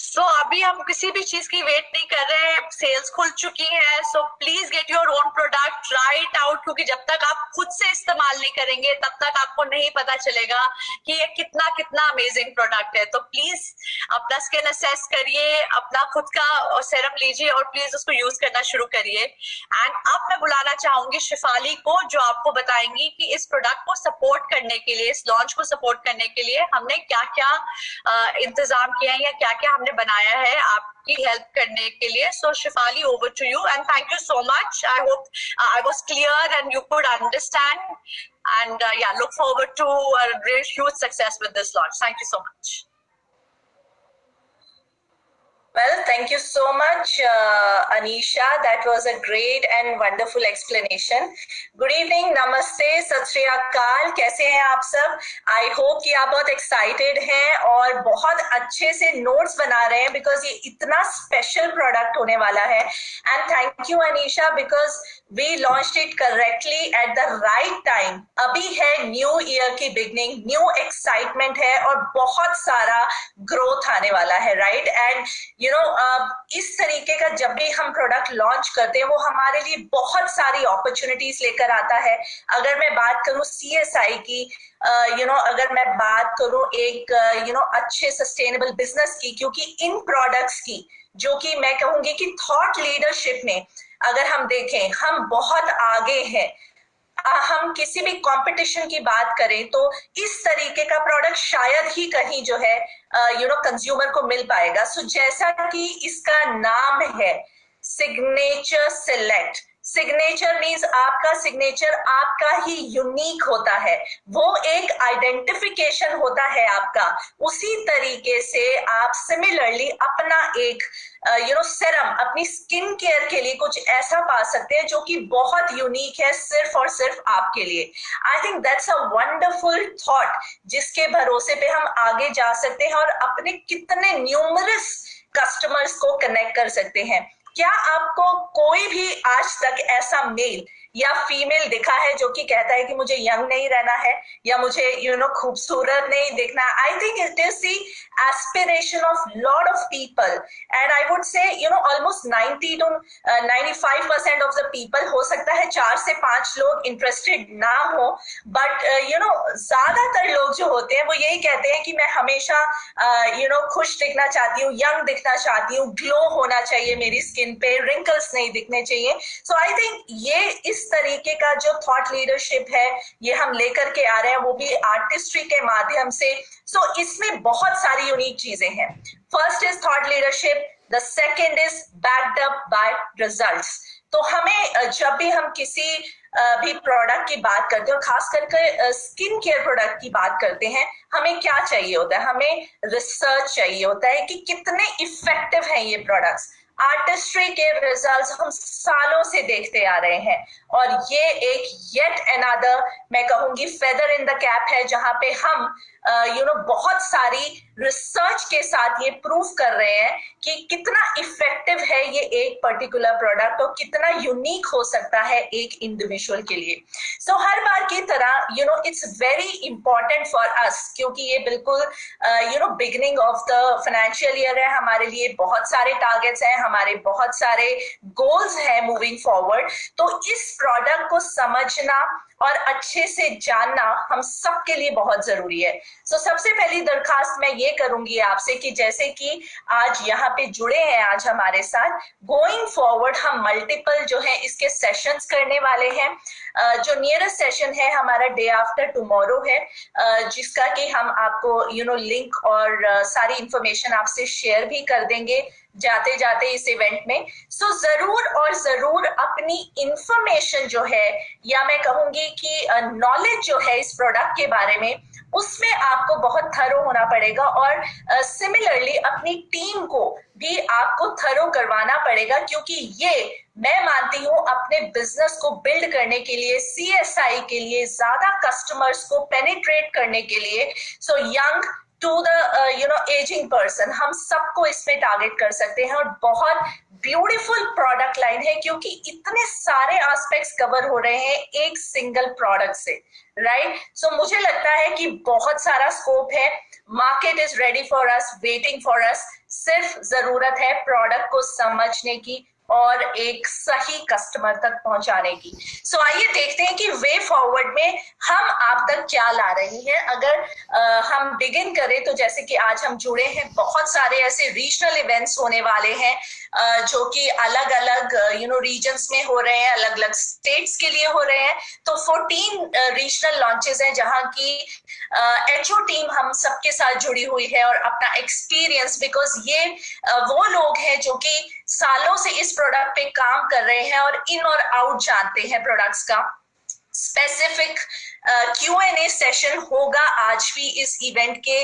सो अभी हम किसी भी चीज की वेट नहीं कर रहे हैं, सेल्स खुल चुकी है, so please get your own product, try it out, क्योंकि जब तक आप खुद से इस्तेमाल नहीं करेंगे तब तक आपको नहीं पता चलेगा कि ये कितना कितना अमेजिंग प्रोडक्ट है। तो प्लीज अपना स्किन असेस करिए, अपना खुद का सेरम लीजिए और प्लीज उसको यूज करना शुरू करिए। एंड अब मैं बुलाना चाहूंगी शिफाली को, जो आपको बताएंगी कि इस प्रोडक्ट को सपोर्ट करने के लिए, इस लॉन्च को सपोर्ट करने के लिए हमने क्या क्या इंतजाम किया है या क्या क्या हमने बनाया है आपकी हेल्प करने के लिए। So Shifali, over to you and thank you so much. I hope I was clear and you could understand, and yeah, look forward to a great huge success with this launch. Thank you so much. Well, thank you so much, Anisha. That was a great and wonderful explanation. Good evening, namaste, सत श्री अकाल, कैसे हैं आप सब? I hope कि आप बहुत excited हैं और बहुत अच्छे से notes बना रहे हैं because ये इतना special product होने वाला है. And thank you, Anisha, because we launched it correctly at the right time. अभी है New Year की beginning, new excitement है और बहुत सारा growth आने वाला है, right? And इस तरीके का जब भी हम प्रोडक्ट लॉन्च करते हैं वो हमारे लिए बहुत सारी अपॉर्चुनिटीज लेकर आता है। अगर मैं बात करूं CSI की, अगर मैं बात करूं एक अच्छे सस्टेनेबल बिजनेस की, क्योंकि इन प्रोडक्ट्स की जो कि मैं कहूंगी कि थॉट लीडरशिप में अगर हम देखें हम बहुत आगे हैं। हम किसी भी कंपटीशन की बात करें तो इस तरीके का प्रोडक्ट शायद ही कहीं जो है कंज्यूमर को मिल पाएगा। सो जैसा कि इसका नाम है सिग्नेचर सेलेक्ट, सिग्नेचर मीन्स आपका सिग्नेचर आपका ही यूनिक होता है, वो एक आइडेंटिफिकेशन होता है आपका। उसी तरीके से आप सिमिलरली अपना एक सेरम अपनी स्किन केयर के लिए कुछ ऐसा पा सकते हैं जो कि बहुत यूनिक है सिर्फ और सिर्फ आपके लिए। I think that's a wonderful thought जिसके भरोसे पे हम आगे जा सकते हैं और अपने कितने न्यूमरस कस्टमर्स को कनेक्ट कर सकते हैं। क्या आपको कोई भी आज तक ऐसा मेल या फीमेल दिखा है जो कि कहता है कि मुझे यंग नहीं रहना है या मुझे खूबसूरत नहीं दिखना? I think it is the aspiration of lot of people and I would से almost 90 to 95% of the people, हो सकता है 4 से 5 लोग इंटरेस्टेड ना हो, बट ज्यादातर लोग जो होते हैं वो यही कहते हैं कि मैं हमेशा खुश दिखना चाहती हूँ, यंग दिखना चाहती हूँ, ग्लो होना चाहिए मेरी स्किन पे, रिंकल्स नहीं दिखने चाहिए। सो आई थिंक ये इस तरीके का जो थॉट लीडरशिप है ये हम लेकर के आ रहे हैं, वो भी आर्टिस्ट्री के माध्यम से। सो इसमें बहुत सारी यूनिक चीजें हैं। First is thought leadership, the second is backed up by results. तो हमें जब भी हम किसी भी प्रोडक्ट की बात करते हैं, खास करके स्किन केयर प्रोडक्ट की बात करते हैं, हमें क्या चाहिए होता है? हमें रिसर्च चाहिए होता है कि कितने इफेक्टिव हैं ये प्रोडक्ट्स। आर्टिस्ट्री के रिजल्ट्स हम सालों से देखते आ रहे हैं और ये एक येट अनदर मैं कहूंगी फेदर इन द कैप है, जहां पे हम बहुत सारी रिसर्च के साथ ये प्रूव कर रहे हैं कि कितना इफेक्टिव है ये एक पर्टिकुलर प्रोडक्ट और कितना यूनिक हो सकता है एक इंडिविजुअल के लिए। सो हर बार की तरह it's very important for us, क्योंकि ये बिल्कुल beginning of the financial year है, हमारे लिए बहुत सारे टारगेट्स हैं, हमारे बहुत सारे गोल्स हैं मूविंग फॉरवर्ड। तो इस प्रोडक्ट को समझना और अच्छे से जानना हम सबके लिए बहुत जरूरी है। सो सबसे पहली दरखास्त मैं ये करूंगी आपसे कि जैसे कि आज यहाँ पे जुड़े हैं आज हमारे साथ, गोइंग फॉरवर्ड हम मल्टीपल जो है इसके सेशंस करने वाले हैं। जो नियरेस्ट सेशन है हमारा डे आफ्टर टुमारो है, जिसका कि हम आपको लिंक और सारी इंफॉर्मेशन आपसे शेयर भी कर देंगे जाते जाते इस इवेंट में। सो जरूर और जरूर अपनी इंफॉर्मेशन जो है, या मैं कहूंगी कि नॉलेज जो है इस प्रोडक्ट के बारे में, उसमें आपको बहुत थरो होना पड़ेगा और सिमिलरली अपनी टीम को भी आपको थरो करवाना पड़ेगा, क्योंकि ये मैं मानती हूं अपने बिजनेस को बिल्ड करने के लिए, CSI के लिए, ज्यादा कस्टमर्स को पेनिट्रेट करने के लिए, so young to the ageing person, हम सबको इसमें टारगेट कर सकते हैं। और बहुत ब्यूटीफुल प्रोडक्ट लाइन है, क्योंकि इतने सारे एस्पेक्ट्स कवर हो रहे हैं एक सिंगल प्रोडक्ट से, राइट। सो मुझे लगता है कि बहुत सारा स्कोप है, market is ready for us, waiting for us, सिर्फ जरूरत है प्रोडक्ट को समझने की और एक सही कस्टमर तक पहुंचाने की। सो आइए देखते हैं कि वे फॉरवर्ड में हम आप तक क्या ला रही हैं। अगर हम बिगिन करें तो जैसे कि आज हम जुड़े हैं, बहुत सारे ऐसे रीजनल इवेंट्स होने वाले हैं जो कि अलग अलग रीजन्स में हो रहे हैं, अलग अलग स्टेट्स के लिए हो रहे हैं। तो 14 रीजनल लॉन्चेस हैं जहां की HO टीम हम सबके साथ जुड़ी हुई है और अपना एक्सपीरियंस, बिकॉज ये वो लोग हैं जो कि सालों से इस प्रोडक्ट पे काम कर रहे हैं और इन और आउट जानते हैं प्रोडक्ट्स का। स्पेसिफिक Q&A सेशन होगा आज भी इस इवेंट के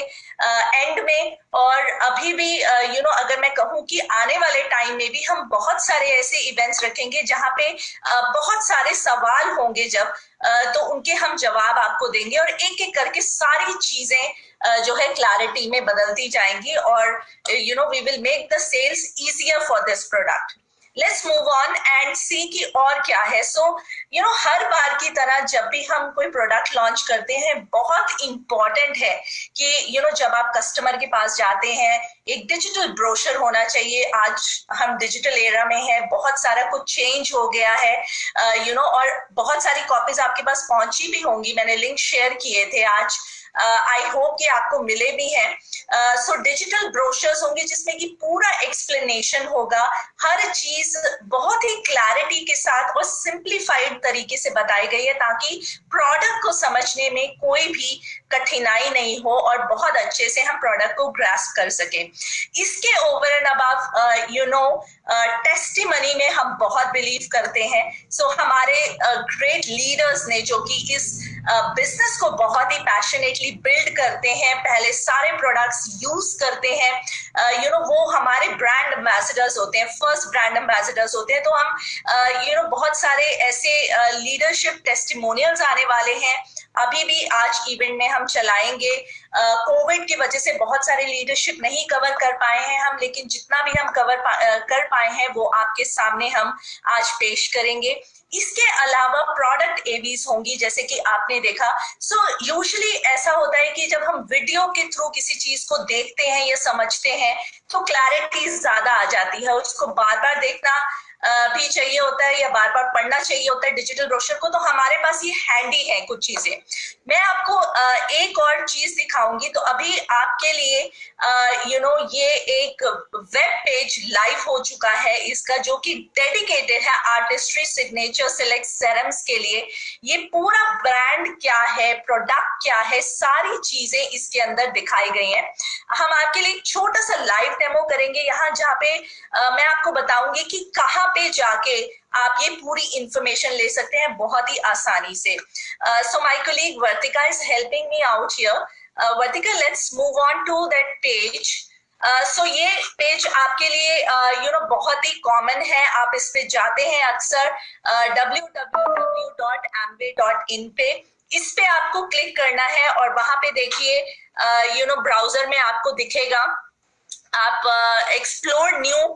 एंड में, और अभी भी अगर मैं कहूँ कि आने वाले टाइम में भी हम बहुत सारे ऐसे इवेंट्स रखेंगे जहां पे बहुत सारे सवाल होंगे जब तो उनके हम जवाब आपको देंगे और एक एक करके सारी चीजें जो है क्लैरिटी में बदलती जाएंगी और we will make the sales easier for this product. Let's move on and see कि और क्या है। सो हर बार की तरह जब भी हम कोई प्रोडक्ट लॉन्च करते हैं, बहुत इंपॉर्टेंट है कि जब आप कस्टमर के पास जाते हैं, एक डिजिटल ब्रोशर होना चाहिए। आज हम डिजिटल एरा में हैं, बहुत सारा कुछ चेंज हो गया है और बहुत सारी कॉपीज आपके पास पहुंची भी होंगी, मैंने लिंक शेयर किए थे आज, आई होप कि आपको मिले भी हैं। सो डिजिटल ब्रोशर्स होंगे जिसमें कि पूरा एक्सप्लेनेशन होगा, हर चीज बहुत ही क्लैरिटी के साथ और सिंप्लीफाइड तरीके से बताई गई है ताकि प्रोडक्ट को समझने में कोई भी कठिनाई नहीं हो और बहुत अच्छे से हम प्रोडक्ट को ग्रास्प कर सके। इसके ओवर एंड अबव टेस्टिमनी में हम बहुत बिलीव करते हैं। सो हमारे ग्रेट लीडर्स ने जो कि इस बिजनेस को बहुत ही पैशनेटली बिल्ड करते हैं, पहले सारे प्रोडक्ट्स यूज करते हैं, वो हमारे ब्रांड एम्बेसडर्स होते हैं, फर्स्ट ब्रांड एम्बेसडर्स होते हैं। तो हम बहुत सारे ऐसे लीडरशिप टेस्टिमोनियल्स आने वाले हैं, अभी भी आज इवेंट में हम चलाएंगे। कोविड की वजह से बहुत सारे लीडरशिप नहीं कवर कर पाए हैं हम, लेकिन जितना भी हम कवर कर पाए हैं वो आपके सामने हम आज पेश करेंगे। इसके अलावा प्रोडक्ट एवीज होंगी जैसे कि आपने देखा। सो यूजुअली ऐसा होता है कि जब हम वीडियो के थ्रू किसी चीज को देखते हैं या समझते हैं तो क्लैरिटी ज्यादा आ जाती है, उसको बार बार देखना भी चाहिए होता है या बार बार पढ़ना चाहिए होता है डिजिटल ब्रोशर को। तो हमारे पास ये हैंडी है कुछ चीजें। मैं आपको एक और चीज दिखाऊंगी। तो अभी आपके लिए ये एक वेब पेज लाइव हो चुका है इसका, जो कि डेडिकेटेड है आर्टिस्ट्री सिग्नेचर सिलेक्ट सेरम्स के लिए। ये पूरा ब्रांड क्या है, प्रोडक्ट क्या है, सारी चीजें इसके अंदर दिखाई गई हैं। हम आपके लिए एक छोटा सा लाइव डेमो करेंगे यहाँ, जहाँ पे मैं आपको बताऊंगी कि कहाँ पे जाके आप ये पूरी इंफॉर्मेशन ले सकते हैं बहुत ही आसानी से। So my colleague Vartika is helping me out here. Vartika, let's move on to that page. So ये पेज आपके लिए बहुत ही कॉमन है, आप इस पे जाते हैं अक्सर www.amway.in पे। इस पे आपको क्लिक करना है और वहां पे देखिए ब्राउजर में आपको दिखेगा, आप एक्सप्लोर न्यू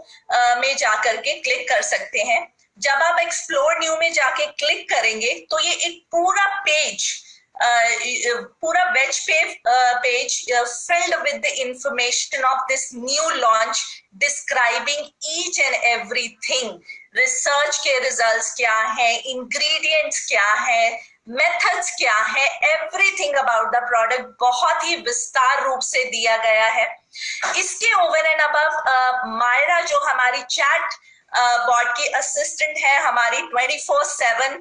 में जाकर के क्लिक कर सकते हैं। जब आप एक्सप्लोर न्यू में जाके क्लिक करेंगे तो ये एक पूरा पेज, पूरा वेज page filled with the information of this new launch, describing each and everything, research के रिजल्ट्स क्या है, इंग्रेडिएंट्स क्या है, मेथड्स क्या है, एवरीथिंग अबाउट द प्रोडक्ट बहुत ही विस्तार रूप से दिया गया है। इसके ओवर एंड अबव मायरा जो हमारी चैट बॉट की असिस्टेंट है, हमारी 24/7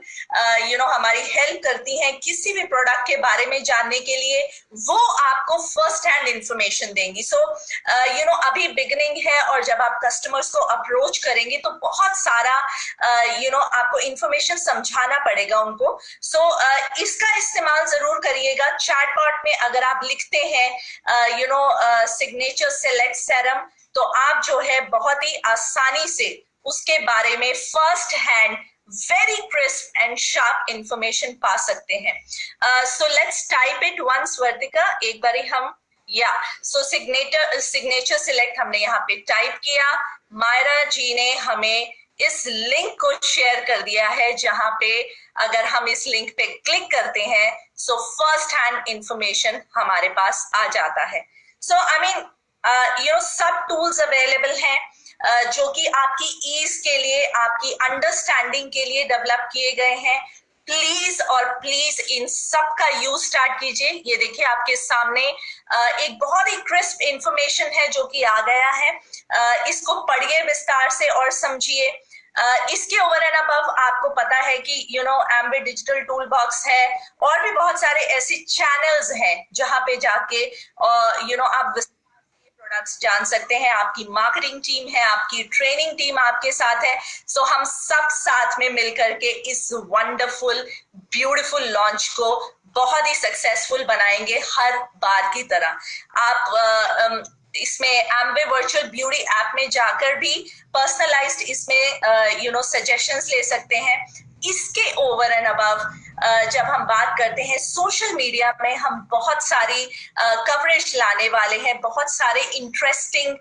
हमारी हेल्प करती हैं किसी भी प्रोडक्ट के बारे में जानने के लिए, वो आपको फर्स्ट हैंड इंफॉर्मेशन देंगी। सो अभी बिगनिंग है और जब आप कस्टमर्स को अप्रोच करेंगे तो बहुत सारा आपको इंफॉर्मेशन समझाना पड़ेगा उनको। सो इसका इस्तेमाल जरूर करिएगा। चैटबॉट में अगर आप लिखते हैं सिग्नेचर सेलेक्ट सेरम, तो आप जो है बहुत ही आसानी से उसके बारे में first hand very crisp and sharp information पा सकते हैं। So let's type it once Vartika, एक बारी हम सो सिग्नेचर सेलेक्ट हमने यहाँ पे टाइप किया। मायरा जी ने हमें इस लिंक को शेयर कर दिया है, जहां पे अगर हम इस लिंक पे क्लिक करते हैं सो फर्स्ट हैंड इंफॉर्मेशन हमारे पास आ जाता है। सो आई मीन सब टूल्स अवेलेबल हैं जो कि आपकी ईज के लिए, आपकी अंडरस्टैंडिंग के लिए डेवलप किए गए हैं। प्लीज और प्लीज इन सब का यूज स्टार्ट कीजिए। ये देखिए आपके सामने एक बहुत ही क्रिस्प इंफॉर्मेशन है जो कि आ गया है। इसको पढ़िए विस्तार से और समझिए। इसके ओवर एंड अबव आपको पता है कि एम्बे डिजिटल टूल बॉक्स है और भी बहुत सारे ऐसे चैनल्स हैं जहां पे जाके आप प्रोडक्ट्स जान सकते हैं। आपकी मार्केटिंग टीम है, आपकी ट्रेनिंग टीम आपके साथ है। सो हम सब साथ में मिलकर के इस वंडरफुल ब्यूटीफुल लॉन्च को बहुत ही सक्सेसफुल बनाएंगे हर बार की तरह। आप इसमें एम्बे वर्चुअल ब्यूटी ऐप में जाकर भी पर्सनलाइज्ड इसमें सजेशंस ले सकते हैं। इसके ओवर एंड अबव जब हम बात करते हैं सोशल मीडिया में, हम बहुत सारी कवरेज लाने वाले हैं, बहुत सारे इंटरेस्टिंग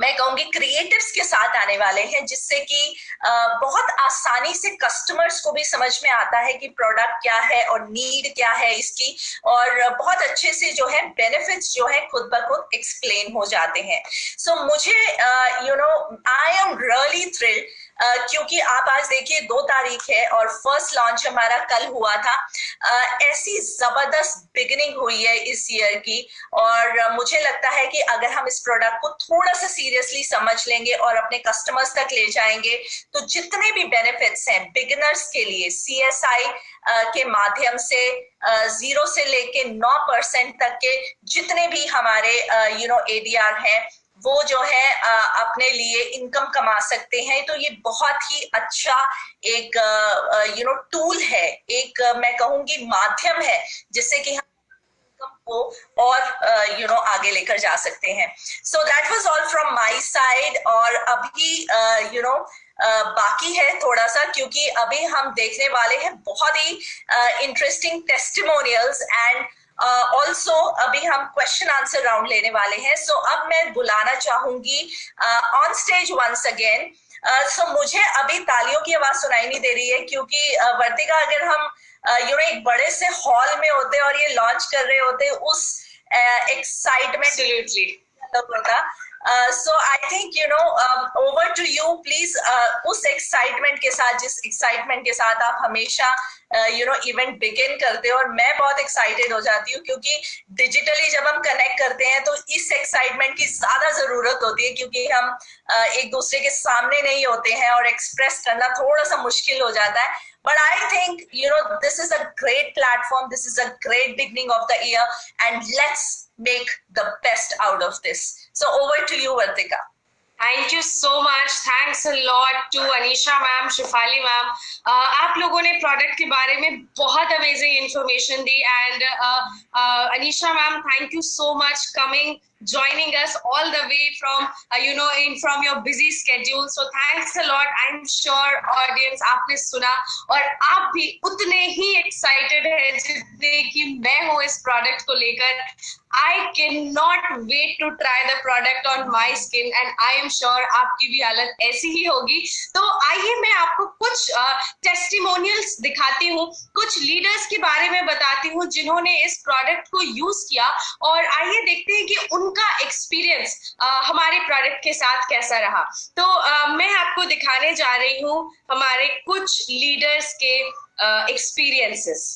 मैं कहूंगी क्रिएटिव्स के साथ आने वाले हैं, जिससे कि बहुत आसानी से कस्टमर्स को भी समझ में आता है कि प्रोडक्ट क्या है और नीड क्या है इसकी, और बहुत अच्छे से जो है बेनिफिट्स जो है खुद ब खुद एक्सप्लेन हो जाते हैं। सो मुझे आई एम रियली थ्रिल्ड क्योंकि आप आज देखिए 2 तारीख है और फर्स्ट लॉन्च हमारा कल हुआ था। ऐसी जबरदस्त बिगिनिंग हुई है इस ईयर की, और मुझे लगता है कि अगर हम इस प्रोडक्ट को थोड़ा सा सीरियसली समझ लेंगे और अपने कस्टमर्स तक ले जाएंगे तो जितने भी बेनिफिट्स हैं बिगिनर्स के लिए CSI के माध्यम से 0 से लेके 9% तक के जितने भी हमारे ADR हैं, वो जो है अपने लिए इनकम कमा सकते हैं। तो ये बहुत ही अच्छा एक टूल है, एक मैं कहूंगी माध्यम है जिससे कि हम इनकम को और आगे लेकर जा सकते हैं। So that was all from my side. और अभी बाकी है थोड़ा सा, क्योंकि अभी हम देखने वाले हैं बहुत ही इंटरेस्टिंग टेस्टिमोनियल्स एंड ऑल्सो अभी हम क्वेश्चन आंसर राउंड लेने वाले हैं। सो अब मैं बुलाना चाहूंगी ऑन स्टेज वंस अगेन। सो मुझे अभी तालियों की आवाज सुनाई नहीं दे रही है, क्योंकि वर्तिका अगर हम एक बड़े से हॉल में होते और ये लॉन्च कर रहे होते, उस एक्साइटमेंट होता। So I think over to you please। उस एक्साइटमेंट के साथ, जिस एक्साइटमेंट के साथ आप हमेशा इवेंट बिगिन करते हो, और मैं बहुत एक्साइटेड हो जाती हूँ क्योंकि डिजिटली जब हम कनेक्ट करते हैं तो इस एक्साइटमेंट की ज्यादा जरूरत होती है, क्योंकि हम एक दूसरे के सामने नहीं होते हैं और एक्सप्रेस करना थोड़ा सा मुश्किल हो जाता है। But I think this is a great platform, this is a great beginning of the year, and let's make the best out of this. So over to you, Vartika. Thank you so much. Thanks a lot to Anisha ma'am, Shefali ma'am. आप लोगों ने प्रोडक्ट के बारे में बहुत amazing information the, and Anisha ma'am, thank you so much coming joining us all the way from from your busy schedule. So thanks a lot. I'm sure audience आपने सुना और आप भी उतने ही excited है जितने कि मैं हूँ इस product को लेकर. I cannot wait to try the product on my skin and I am sure आपकी भी हालत ऐसी ही होगी. तो आइए मैं आपको कुछ टेस्टिमोनियल्स दिखाती हूँ, कुछ लीडर्स के बारे में बताती हूँ जिन्होंने इस प्रोडक्ट को यूज किया और आइए देखते हैं कि उनका एक्सपीरियंस हमारे प्रोडक्ट के साथ कैसा रहा. तो मैं आपको दिखाने जा रही हूँ हमारे कुछ लीडर्स के एक्सपीरियंसेस.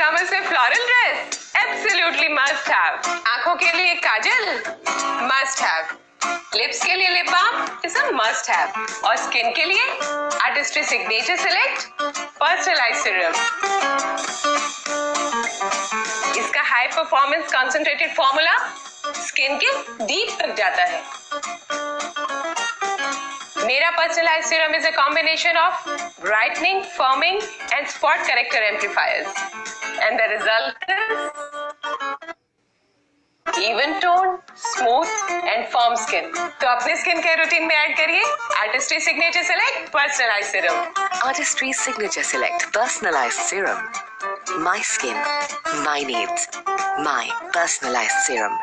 समर से floral dress absolutely must have. आंखों के लिए काजल मस्ट हैव. लिप्स के लिए lip balm is a must have. और स्किन के लिए artistry signature select personalised serum. इसका high performance concentrated formula skin के डीप तक जाता है. मेरा personalised serum is a combination of brightening, firming and spot corrector amplifiers. And the result is even toned, smooth and firm skin. तो अपने स्किन केयर रूटीन में ऐड करिए artistry signature select personalised serum. Artistry Signature Select Personalized Serum. My skin, my needs, my personalized serum.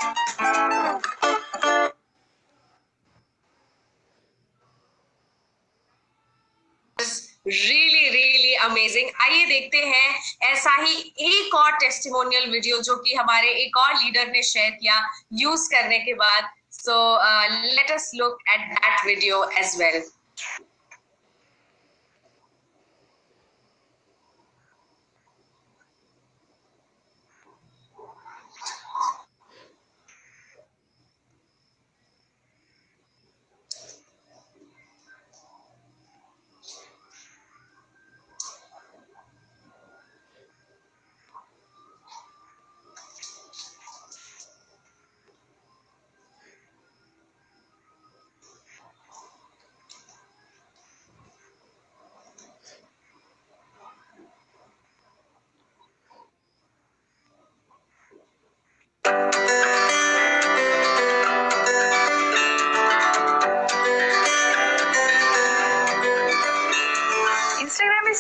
really amazing. आइए देखते हैं ऐसा ही एक और टेस्टिमोनियल वीडियो जो कि हमारे एक और लीडर ने शेयर किया यूज करने के बाद. So let us look at that video as well.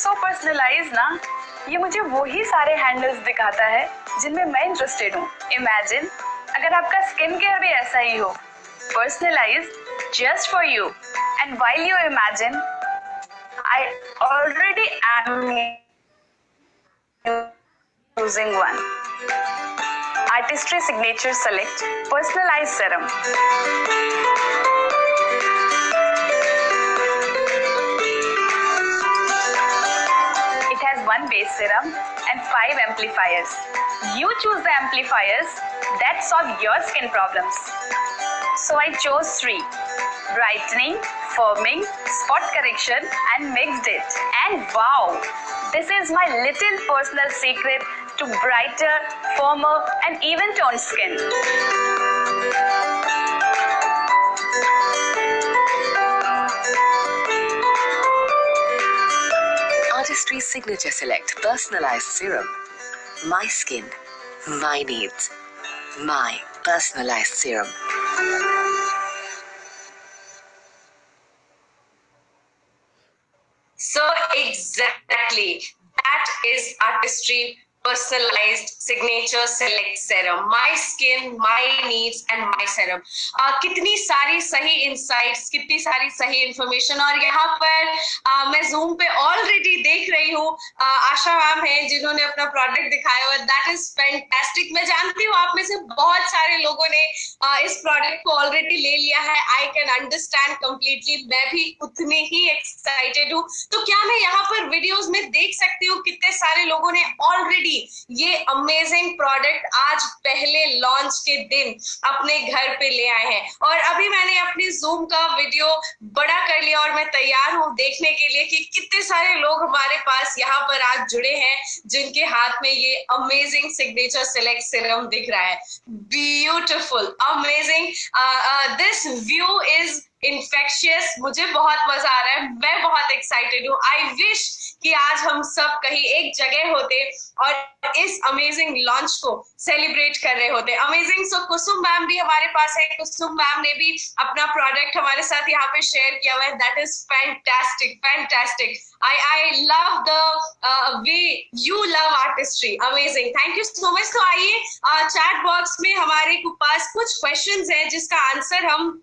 So personalised ना, ये मुझे वही सारे हैंडल्स दिखाता है जिनमें मैं इंटरेस्टेड हूँ. इमेजिन अगर आपका स्किन केयर भी ऐसा ही हो, personalised just for you. And while you imagine, I already am using one artistry signature select personalised serum. One base serum and 5 amplifiers. You choose the amplifiers that solve your skin problems. So I chose 3: brightening, firming, spot correction and mixed it. And wow, this is my little personal secret to brighter, firmer and even toned skin. Artistry Signature Select Personalized Serum. My skin, my needs, my personalized serum. So exactly, that is Artistry personalized signature select serum, my skin, my needs and my serum. कितनी सारी सही इंसाइट्स, कितनी सारी सही इंफॉर्मेशन। और यहाँ पर मैं जूम पे ऑलरेडी देख रही हूँ आशा मैम है जिन्होंने अपना प्रोडक्ट दिखाया हुआ, दैट इज फैंटास्टिक। मैं जानती हूँ आप में से बहुत सारे लोगों ने इस प्रोडक्ट को ऑलरेडी ले लिया है, आई कैन अंडरस्टैंड कंप्लीटली, मैं भी उतने ही एक्साइटेड हूँ। तो क्या मैं यहाँ पर वीडियोस में देख सकती हूँ कितने सारे लोगों ने ऑलरेडी ये अमेजिंग प्रोडक्ट आज पहले लॉन्च के दिन अपने घर पे ले आए हैं? और अभी मैंने अपनी जूम का वीडियो बड़ा कर लिया और मैं तैयार हूँ देखने के लिए कि कितने सारे लोग हमारे पास यहाँ पर आज जुड़े हैं जिनके हाथ में ये अमेजिंग सिग्नेचर सेलेक्ट सीरम दिख रहा है। Beautiful, amazing, this view is infectious, मुझे बहुत मजा आ रहा है, मैं बहुत एक्साइटेड हूँ। आई विश कि आज हम सब कहीं एक जगह होते और इस अमेजिंग लॉन्च को सेलिब्रेट कर रहे होते। अमेजिंग। सो कुसुम मैम भी हमारे पास है, कुसुम मैम ने भी अपना प्रोडक्ट हमारे साथ यहाँ पे शेयर किया हुआ है, that is fantastic, fantastic. I love the way you love artistry, amazing, thank you so much। तो आइए चैट बॉक्स में हमारे पास कुछ क्वेश्चंस हैं जिसका आंसर हम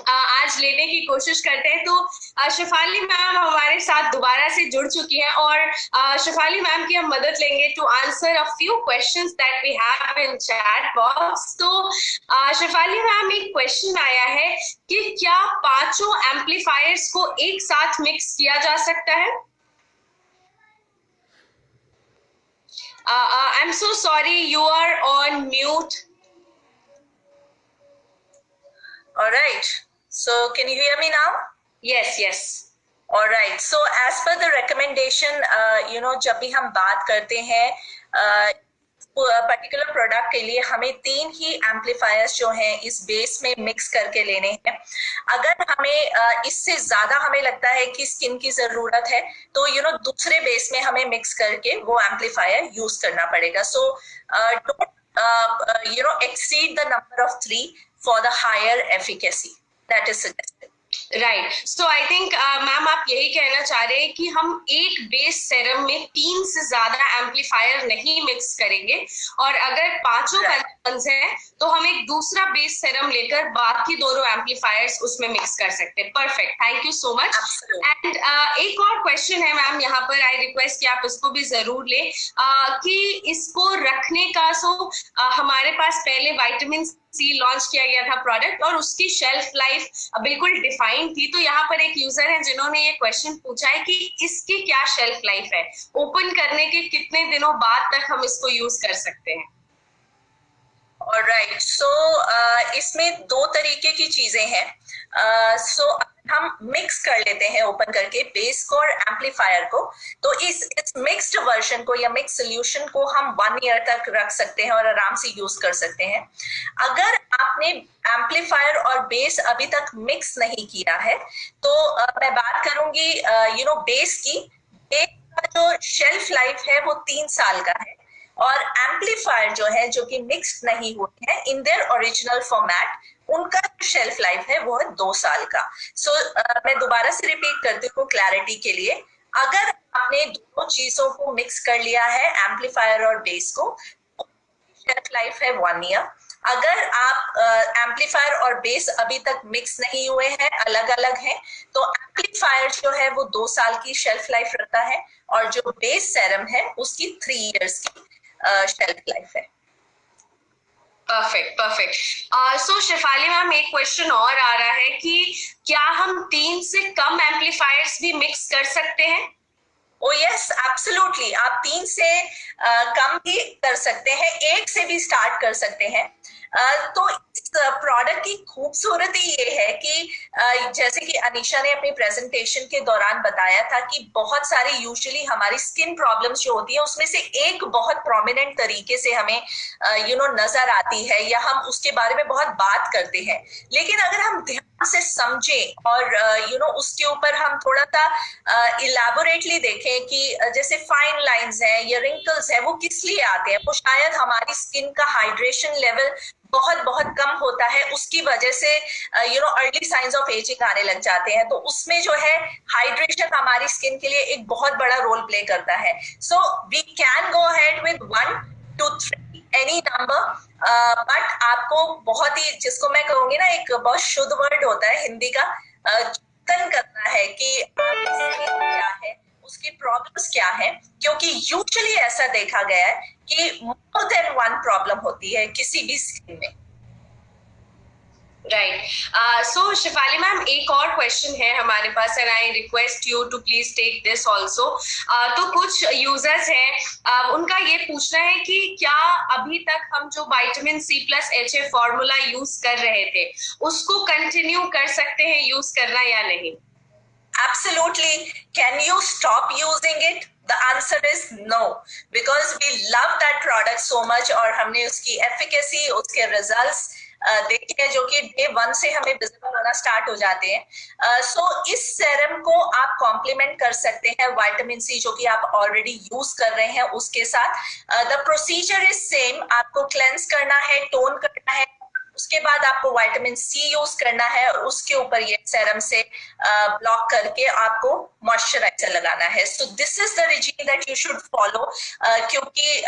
आज लेने की कोशिश करते हैं। तो शेफाली मैम हमारे साथ दोबारा से जुड़ चुकी हैं और शेफाली मैम की हम मदद लेंगे to answer a few questions that we have in chat box. तो शेफाली मैम, एक क्वेश्चन आया है कि क्या पांचों एम्पलीफायर्स को एक साथ मिक्स किया जा सकता है? I'm so sorry, you are on mute. All right. So can you hear me now? Yes, yes. All right. So as per the recommendation, जब भी हम बात करते हैं पर्टिकुलर प्रोडक्ट के लिए हमें 3 ही एम्पलीफायर्स जो हैं इस बेस में मिक्स करके लेने हैं। अगर हमें इससे ज्यादा हमें लगता है कि स्किन की जरूरत है तो दूसरे बेस में हमें मिक्स करके वो एम्पलीफायर यूज करना पड़ेगा। So don't exceed the number of 3 for the higher efficacy that is suggested। Right, so I think ma'am आप यही कहना चाह रहे हैं कि हम एक बेस सेरम में 3 से ज्यादा एम्पलीफायर नहीं मिक्स करेंगे और अगर पांचों कंडीशंस हैं तो हम एक दूसरा बेस सेरम लेकर बाकी दोनों एम्पलीफायर्स उसमें मिक्स कर सकते हैं। Perfect, thank you so much. And एक और क्वेश्चन है मैम यहाँ पर, आई रिक्वेस्ट कि आप इसको भी जरूर लें कि इसको रखने का हमारे पास पहले विटामिन सी लॉन्च किया गया था प्रोडक्ट और उसकी शेल्फ लाइफ बिल्कुल डिफाइंड थी। तो यहाँ पर एक यूजर है जिन्होंने ये क्वेश्चन पूछा है कि इसकी क्या शेल्फ लाइफ है, ओपन करने के कितने दिनों बाद तक हम इसको यूज कर सकते हैं? ऑलराइट, सो इसमें 2 तरीके की चीजें हैं। सो हम मिक्स कर लेते हैं ओपन करके बेस को और एम्पलीफायर को। तो इस मिक्स्ड वर्जन को या मिक्स सोल्यूशन को हम 1 ईयर तक रख सकते हैं और आराम से यूज कर सकते हैं। अगर आपने एम्पलीफायर और बेस अभी तक मिक्स नहीं किया है तो मैं बात करूंगी बेस की। बेस का जो शेल्फ लाइफ है वो 3 साल का है और एम्पलीफायर जो है जो कि मिक्स नहीं हुए हैं इन देयर ओरिजिनल फॉर्मेट, उनका शेल्फ लाइफ है वो है 2 साल का। सो मैं दोबारा से रिपीट करती हूँ क्लैरिटी के लिए। अगर आपने दोनों चीजों को मिक्स कर लिया है एम्पलीफायर और बेस को, शेल्फ लाइफ है 1 ईयर। अगर आप एम्पलीफायर और बेस अभी तक मिक्स नहीं हुए हैं, अलग अलग हैं, तो एम्पलीफायर जो है वो 2 साल की शेल्फ लाइफ रखता है और जो बेस सेरम है उसकी 3 इयर्स की शेल्फ लाइफ है। Perfect, perfect. So Shefali ma'am, एक क्वेश्चन और आ रहा है कि क्या हम 3 से कम एम्पलीफायर्स भी मिक्स कर सकते हैं? ओ यस, एब्सोल्युटली, आप 3 से कम भी कर सकते हैं, 1 से भी स्टार्ट कर सकते हैं। तो इस प्रोडक्ट की खूबसूरती ये है कि जैसे कि अनीशा ने अपनी प्रेजेंटेशन के दौरान बताया था कि बहुत सारी यूजुअली हमारी स्किन प्रॉब्लम्स जो होती है उसमें से एक बहुत प्रोमिनेंट तरीके से हमें नजर आती है या हम उसके बारे में बहुत बात करते हैं, लेकिन अगर हम ध्यान से समझें और उसके ऊपर हम थोड़ा सा इलैबोरेटली देखें कि जैसे फाइन लाइंस हैं या रिंकल्स हैं वो किस लिए आते हैं, वो शायद हमारी स्किन का हाइड्रेशन लेवल बहुत बहुत कम होता है, उसकी वजह से अर्ली साइंस ऑफ एजिंग आने लग जाते हैं। तो उसमें जो है हाइड्रेशन हमारी स्किन के लिए एक बहुत बड़ा रोल प्ले करता है। So we can go ahead with 1 to 3 any number, but आपको बहुत ही, जिसको मैं कहूंगी ना, एक बहुत शुद्ध वर्ड होता है हिंदी का, चिंतन करना है कि क्या है, उसकी प्रॉब्लम्स क्या है, क्योंकि यूजुअली ऐसा देखा गया है कि मोर देन 1 प्रॉब्लम होती है किसी भी स्किन में। राइट, सो शिफाली मैम, एक और क्वेश्चन है हमारे पास, and I request you to please take this also. तो कुछ यूजर्स हैं, उनका ये पूछना है कि क्या अभी तक हम जो vitamin C + HA formula use कर रहे थे उसको कंटिन्यू कर सकते हैं यूज करना या नहीं? Absolutely. Can you stop using it? The answer is no, because we love that product so much और हमने उसकी efficacy, उसके results देखे हैं जो कि डे 1 से हमें विजिबल होना स्टार्ट हो जाते हैं। सो इस सेरम को आप कॉम्प्लीमेंट कर सकते हैं विटामिन C जो कि आप ऑलरेडी यूज कर रहे हैं उसके साथ। द प्रोसीजर इज सेम, आपको क्लेंस करना है, टोन करना है, उसके बाद आपको विटामिन C यूज करना है और उसके ऊपर ये सेरम से ब्लॉक करके आपको मॉइस्चराइजर लगाना है। So this is the regime that you should follow, क्योंकि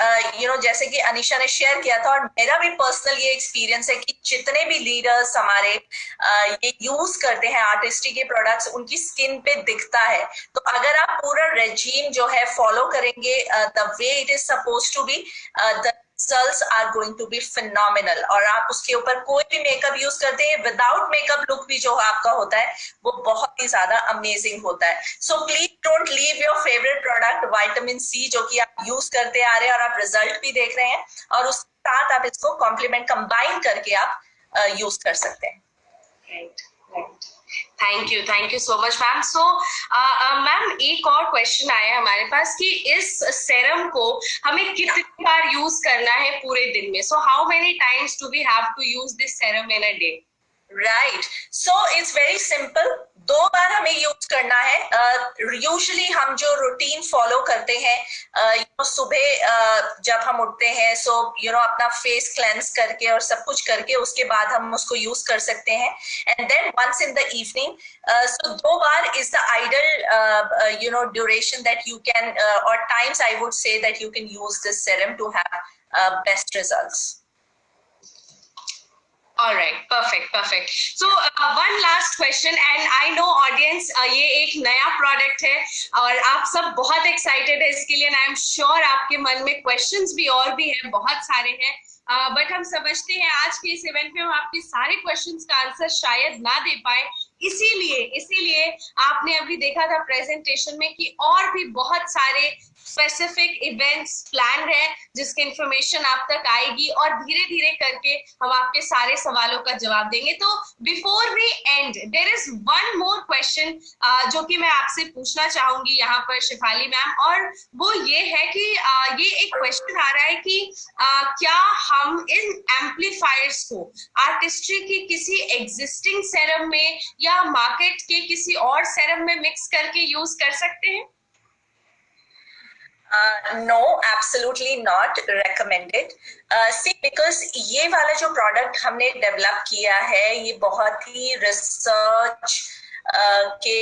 जैसे कि अनीशा ने शेयर किया था और मेरा भी पर्सनल ये एक्सपीरियंस है कि जितने भी लीडर्स हमारे ये यूज करते हैं आर्टिस्ट्री के प्रोडक्ट्स, उनकी स्किन पे दिखता है। तो अगर आप पूरा रेजीम जो है फॉलो करेंगे the way it is suppose to be, the results are going to be phenomenal। और आप उसके ऊपर कोई भी मेकअप यूज करते हैं, विदाउट मेकअप लुक भी जो आपका होता है वो बहुत ही ज्यादा अमेजिंग होता है। So please don't leave your favourite product vitamin C जो कि आप यूज करते आ रहे हैं और आप रिजल्ट भी देख रहे हैं, और उसके साथ आप इसको कॉम्प्लीमेंट कंबाइन करके आप यूज कर सकते हैं। Thank you so much ma'am. So ma'am, एक और क्वेश्चन आया हमारे पास कि इस सेरम को हमें कितनी बार यूज करना है पूरे दिन में? So how many times do we have to use this serum in a day? Right, so it's very simple, 2 बार हमें यूज करना है। यूजुअली हम जो रूटीन फॉलो करते हैं सुबह जब हम उठते हैं, सो अपना फेस क्लेंस करके और सब कुछ करके उसके बाद हम उसको यूज कर सकते हैं, and then once in the evening. So 2 बार is the ideal duration that you can, और times I would say that you can use this serum to have best results. All right, perfect. So one last question, and I know audience, ये एक नया प्रोडक्ट है और आप सब बहुत एक्साइटेड है इसके लिए, आई एम श्योर आपके मन में क्वेश्चंस भी और भी हैं, बहुत सारे हैं, बट हम समझते हैं आज के इस इवेंट में हम आपके सारे क्वेश्चंस का आंसर शायद ना दे पाए, इसीलिए आपने अभी देखा था प्रेजेंटेशन में कि और भी बहुत सारे स्पेसिफिक इवेंट्स प्लान है जिसकी इंफॉर्मेशन आप तक आएगी और धीरे धीरे करके हम आपके सारे सवालों का जवाब देंगे। तो before we end, there is one more question जो कि मैं आपसे पूछना चाहूंगी यहाँ पर शिफाली मैम, और वो ये है कि ये एक क्वेश्चन आ रहा है कि क्या हम इन एम्पलीफायर्स को आर्टिस्ट्री की किसी एग्जिस्टिंग सेरम में या मार्केट के किसी और सेरम में मिक्स करके यूज कर सकते हैं? No, absolutely not recommended. See, because ये वाला जो प्रोडक्ट हमने डेवलप किया है ये बहुत ही रिसर्च के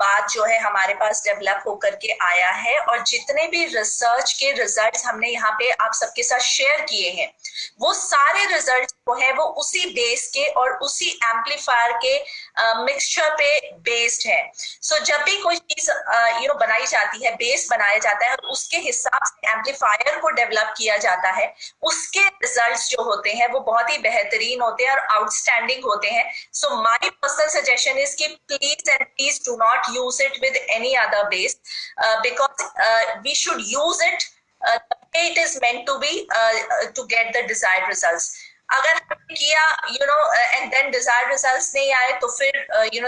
बाद जो है हमारे पास डेवलप होकर के आया है, और जितने भी रिसर्च के रिजल्ट्स हमने यहाँ पे आप सबके साथ शेयर किए हैं वो सारे रिजल्ट्स जो है वो उसी बेस के और उसी एम्पलीफायर के मिक्सचर पे बेस्ड है। सो जब भी कोई चीज बनाई जाती है, बेस बनाया जाता है, उसके हिसाब से एम्पलीफायर को डेवलप किया जाता है, उसके रिजल्ट्स जो होते हैं वो बहुत ही बेहतरीन होते हैं और आउटस्टैंडिंग होते हैं। So my personal suggestion is कि please and please do not use it with any other base, because we should use it it is meant to be to get the desired results. अगर किया and then desired results नहीं आए तो फिर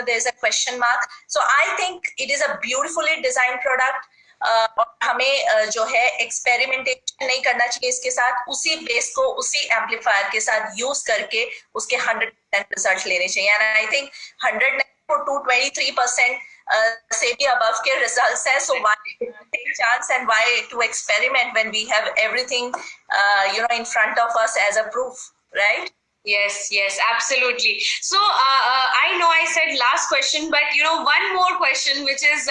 there is a question mark. So I think it is a beautifully designed product. और हमें जो है एक्सपेरिमेंटेशन नहीं करना चाहिए इसके साथ, उसी बेस को उसी एम्पलीफायर के साथ यूज करके उसके 100% रिजल्ट लेने चाहिए, एंड आई थिंक 100-23% से भी above के results है. So why take chance and why to experiment when we have everything in front of us as a proof? right? Yes, absolutely. So I know I said last question, but one more question which is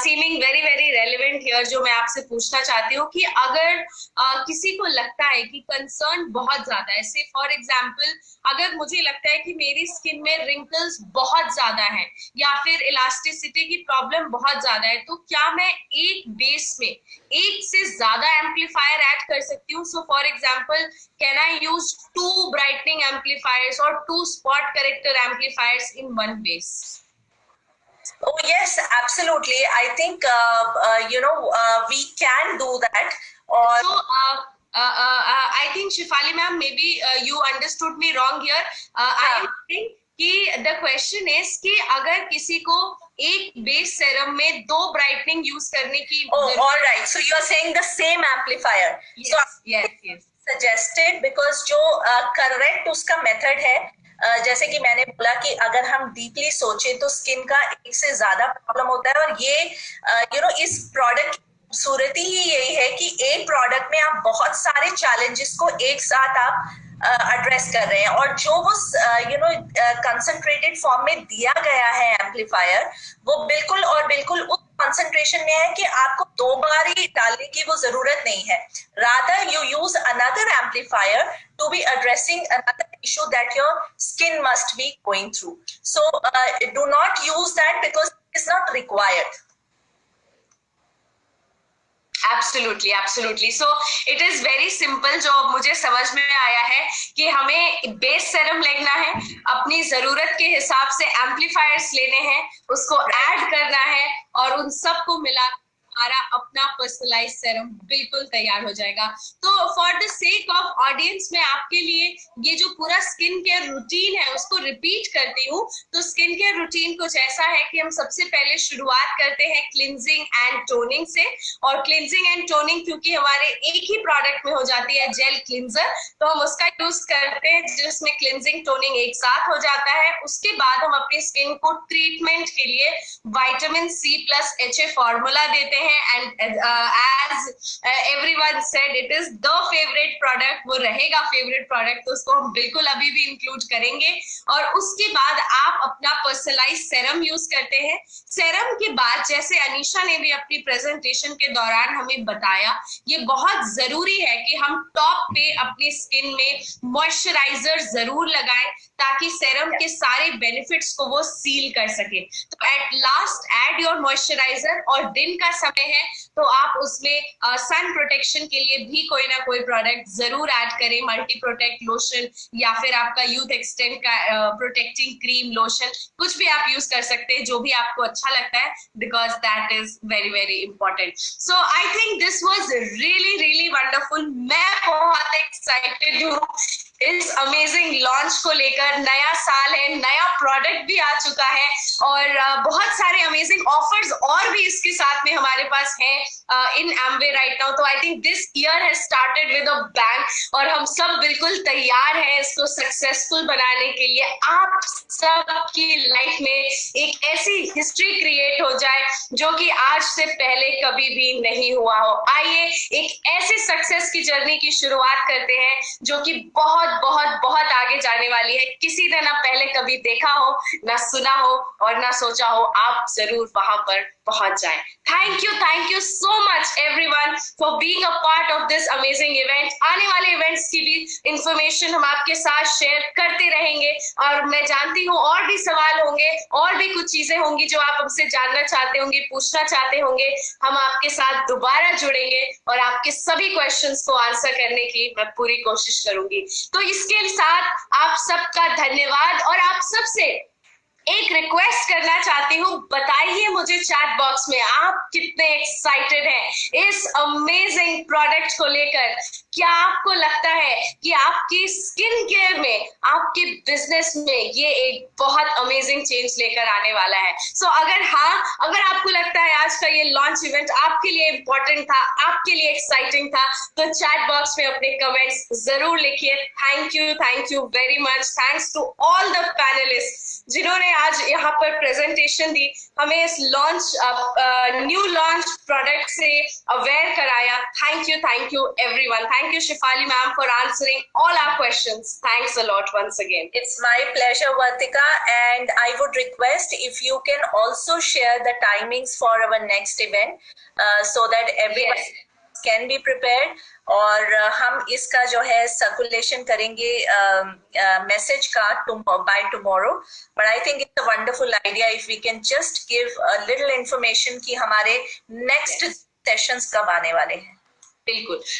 seeming very very relevant here, जो मैं आपसे पूछना चाहती हूँ कि अगर किसी को लगता है कि कंसर्न बहुत ज्यादा है, से फॉर एग्जाम्पल अगर मुझे लगता है कि मेरी स्किन में रिंकल्स बहुत ज्यादा है या फिर इलास्टिसिटी की प्रॉब्लम बहुत ज्यादा है, तो क्या मैं एक बेस में एक से ज्यादा एम्पलीफायर ऐड कर सकती हूँ? So for example, can I use 2 brightening amplifiers और 2 spot character amplifiers in one base? Oh yes, absolutely. I think we can do that. Or so I think Shefali ma'am, maybe you understood me wrong here. I am saying कि the question is कि अगर किसी को एक बेस सेरम में 2 ब्राइटनिंग यूज करने की all right, so you are saying the same amplifier. yes suggested because जो correct उसका मेथड है, जैसे कि मैंने बोला कि अगर हम डीपली सोचे तो स्किन का एक से ज्यादा प्रॉब्लम होता है, और ये इस प्रोडक्ट की खूबसूरती ही यही है कि एक प्रोडक्ट में आप बहुत सारे चैलेंजेस को एक साथ आप एड्रेस कर रहे हैं, और जो वो कंसंट्रेटेड फॉर्म में दिया गया है एम्पलीफायर, वो बिल्कुल और बिल्कुल उस कंसंट्रेशन में है कि आपको 2 बार ही डालने की वो जरूरत नहीं है. Rather you use another amplifier to be addressing another issue that your skin must be going through. So do not use that because it's not required. Absolutely. So it is very simple. जो मुझे समझ में आया है कि हमें बेस सेरम लेना है, अपनी जरूरत के हिसाब से एम्पलीफायर्स लेने हैं, उसको ऐड करना है और उन सबको मिला हमारा अपना पर्सनलाइज सेरम बिल्कुल तैयार हो जाएगा. तो for the sake of audience मैं आपके लिए ये जो पूरा स्किन केयर रूटीन है उसको रिपीट करती हूँ. तो स्किन केयर रूटीन कुछ ऐसा है कि हम सबसे पहले शुरुआत करते हैं क्लिंजिंग एंड टोनिंग से, और क्लिंजिंग एंड टोनिंग क्योंकि हमारे एक ही प्रोडक्ट में हो जाती है जेल क्लिंजर, तो हम उसका यूज करते हैं जिसमें क्लिंजिंग टोनिंग एक साथ हो जाता है. उसके बाद हम अपनी स्किन को ट्रीटमेंट के लिए विटामिन C+HA फॉर्मूला देते हैं, and as everyone said it is the favorite product, वो रहेगा फेवरेट प्रोडक्ट, तो उसको हम बिल्कुल अभी भी इंक्लूड करेंगे. और उसके बाद आप अपना पर्सनलाइज सेरम यूज करते हैं. सेरम के बाद जैसे अनीशा ने भी अपनी प्रेजेंटेशन के दौरान हमें बताया, ये बहुत जरूरी है कि हम टॉप पे अपनी स्किन में मॉइस्चराइजर जरूर लगाएं ताकि सेरम के सारे बेनिफिट्स को वो सील कर सके. तो at last add your moisturiser, और दिन का समय है तो आप उसमें सन प्रोटेक्शन के लिए भी कोई ना कोई प्रोडक्ट जरूर ऐड करें, मल्टी प्रोटेक्ट लोशन या फिर आपका यूथ एक्सटेंड का प्रोटेक्टिंग क्रीम लोशन, कुछ भी आप यूज कर सकते हैं जो भी आपको अच्छा लगता है, because that is very very important. So I think this was really really wonderful. मैं बहुत एक्साइटेड हूँ इस अमेजिंग लॉन्च को लेकर. नया साल है, नया प्रोडक्ट भी आ चुका है और बहुत सारे अमेजिंग ऑफर्स और भी इसके साथ में हमारे पास हैं इन एमवे राइट नाउ. तो I think this year has started with a bang और हम सब बिल्कुल तैयार हैं इसको सक्सेसफुल बनाने के लिए. आप सबकी लाइफ में एक ऐसी हिस्ट्री क्रिएट हो जाए जो कि आज से पहले कभी भी नहीं हुआ हो. आइए एक ऐसे सक्सेस की जर्नी की शुरुआत करते हैं जो कि बहुत बहुत बहुत आगे जाने वाली है. किसी ने ना पहले कभी देखा हो, ना सुना हो और ना सोचा हो. आप जरूर वहां पर पहुंच जाएं. Thank you so much everyone for being a part of this amazing event. आने वाले इवेंट्स की भी इंफॉर्मेशन हम आपके साथ शेयर करते रहेंगे और मैं जानती हूँ और भी सवाल होंगे, और भी कुछ चीजें होंगी जो आप हमसे जानना चाहते होंगे, पूछना चाहते होंगे. हम आपके साथ दोबारा जुड़ेंगे और आपके सभी क्वेश्चंस को आंसर करने की मैं पूरी कोशिश करूंगी. तो इसके साथ आप सबका धन्यवाद और आप सबसे एक रिक्वेस्ट करना चाहती हूँ, बताइए मुझे चैट बॉक्स में आप कितने एक्साइटेड हैं इस अमेजिंग प्रोडक्ट को लेकर. क्या आपको लगता है कि आपकी स्किन केयर में, आपके बिजनेस में ये एक बहुत अमेजिंग चेंज लेकर आने वाला है? सो अगर आपको लगता है आज का ये लॉन्च इवेंट आपके लिए इंपॉर्टेंट था, आपके लिए एक्साइटिंग था, तो चैट बॉक्स में अपने कमेंट्स जरूर लिखिए. Thank you very much. Thanks to all the panellist जिन्होंने आज यहाँ पर प्रेजेंटेशन दी, हमें इस न्यू लॉन्च प्रोडक्ट से अवेयर कराया. Thank you everyone. Thank you Shefali ma'am for answering all our questions. Thanks a lot once again. It's my pleasure, Vartika, and I would request if you can also share the timings for our next event so that everyone can be prepared. और हम इसका जो है सर्कुलेशन करेंगे मैसेज का by tomorrow. But I think it's a wonderful idea if we can just give a little information कि हमारे next sessions कब आने वाले हैं. बिल्कुल.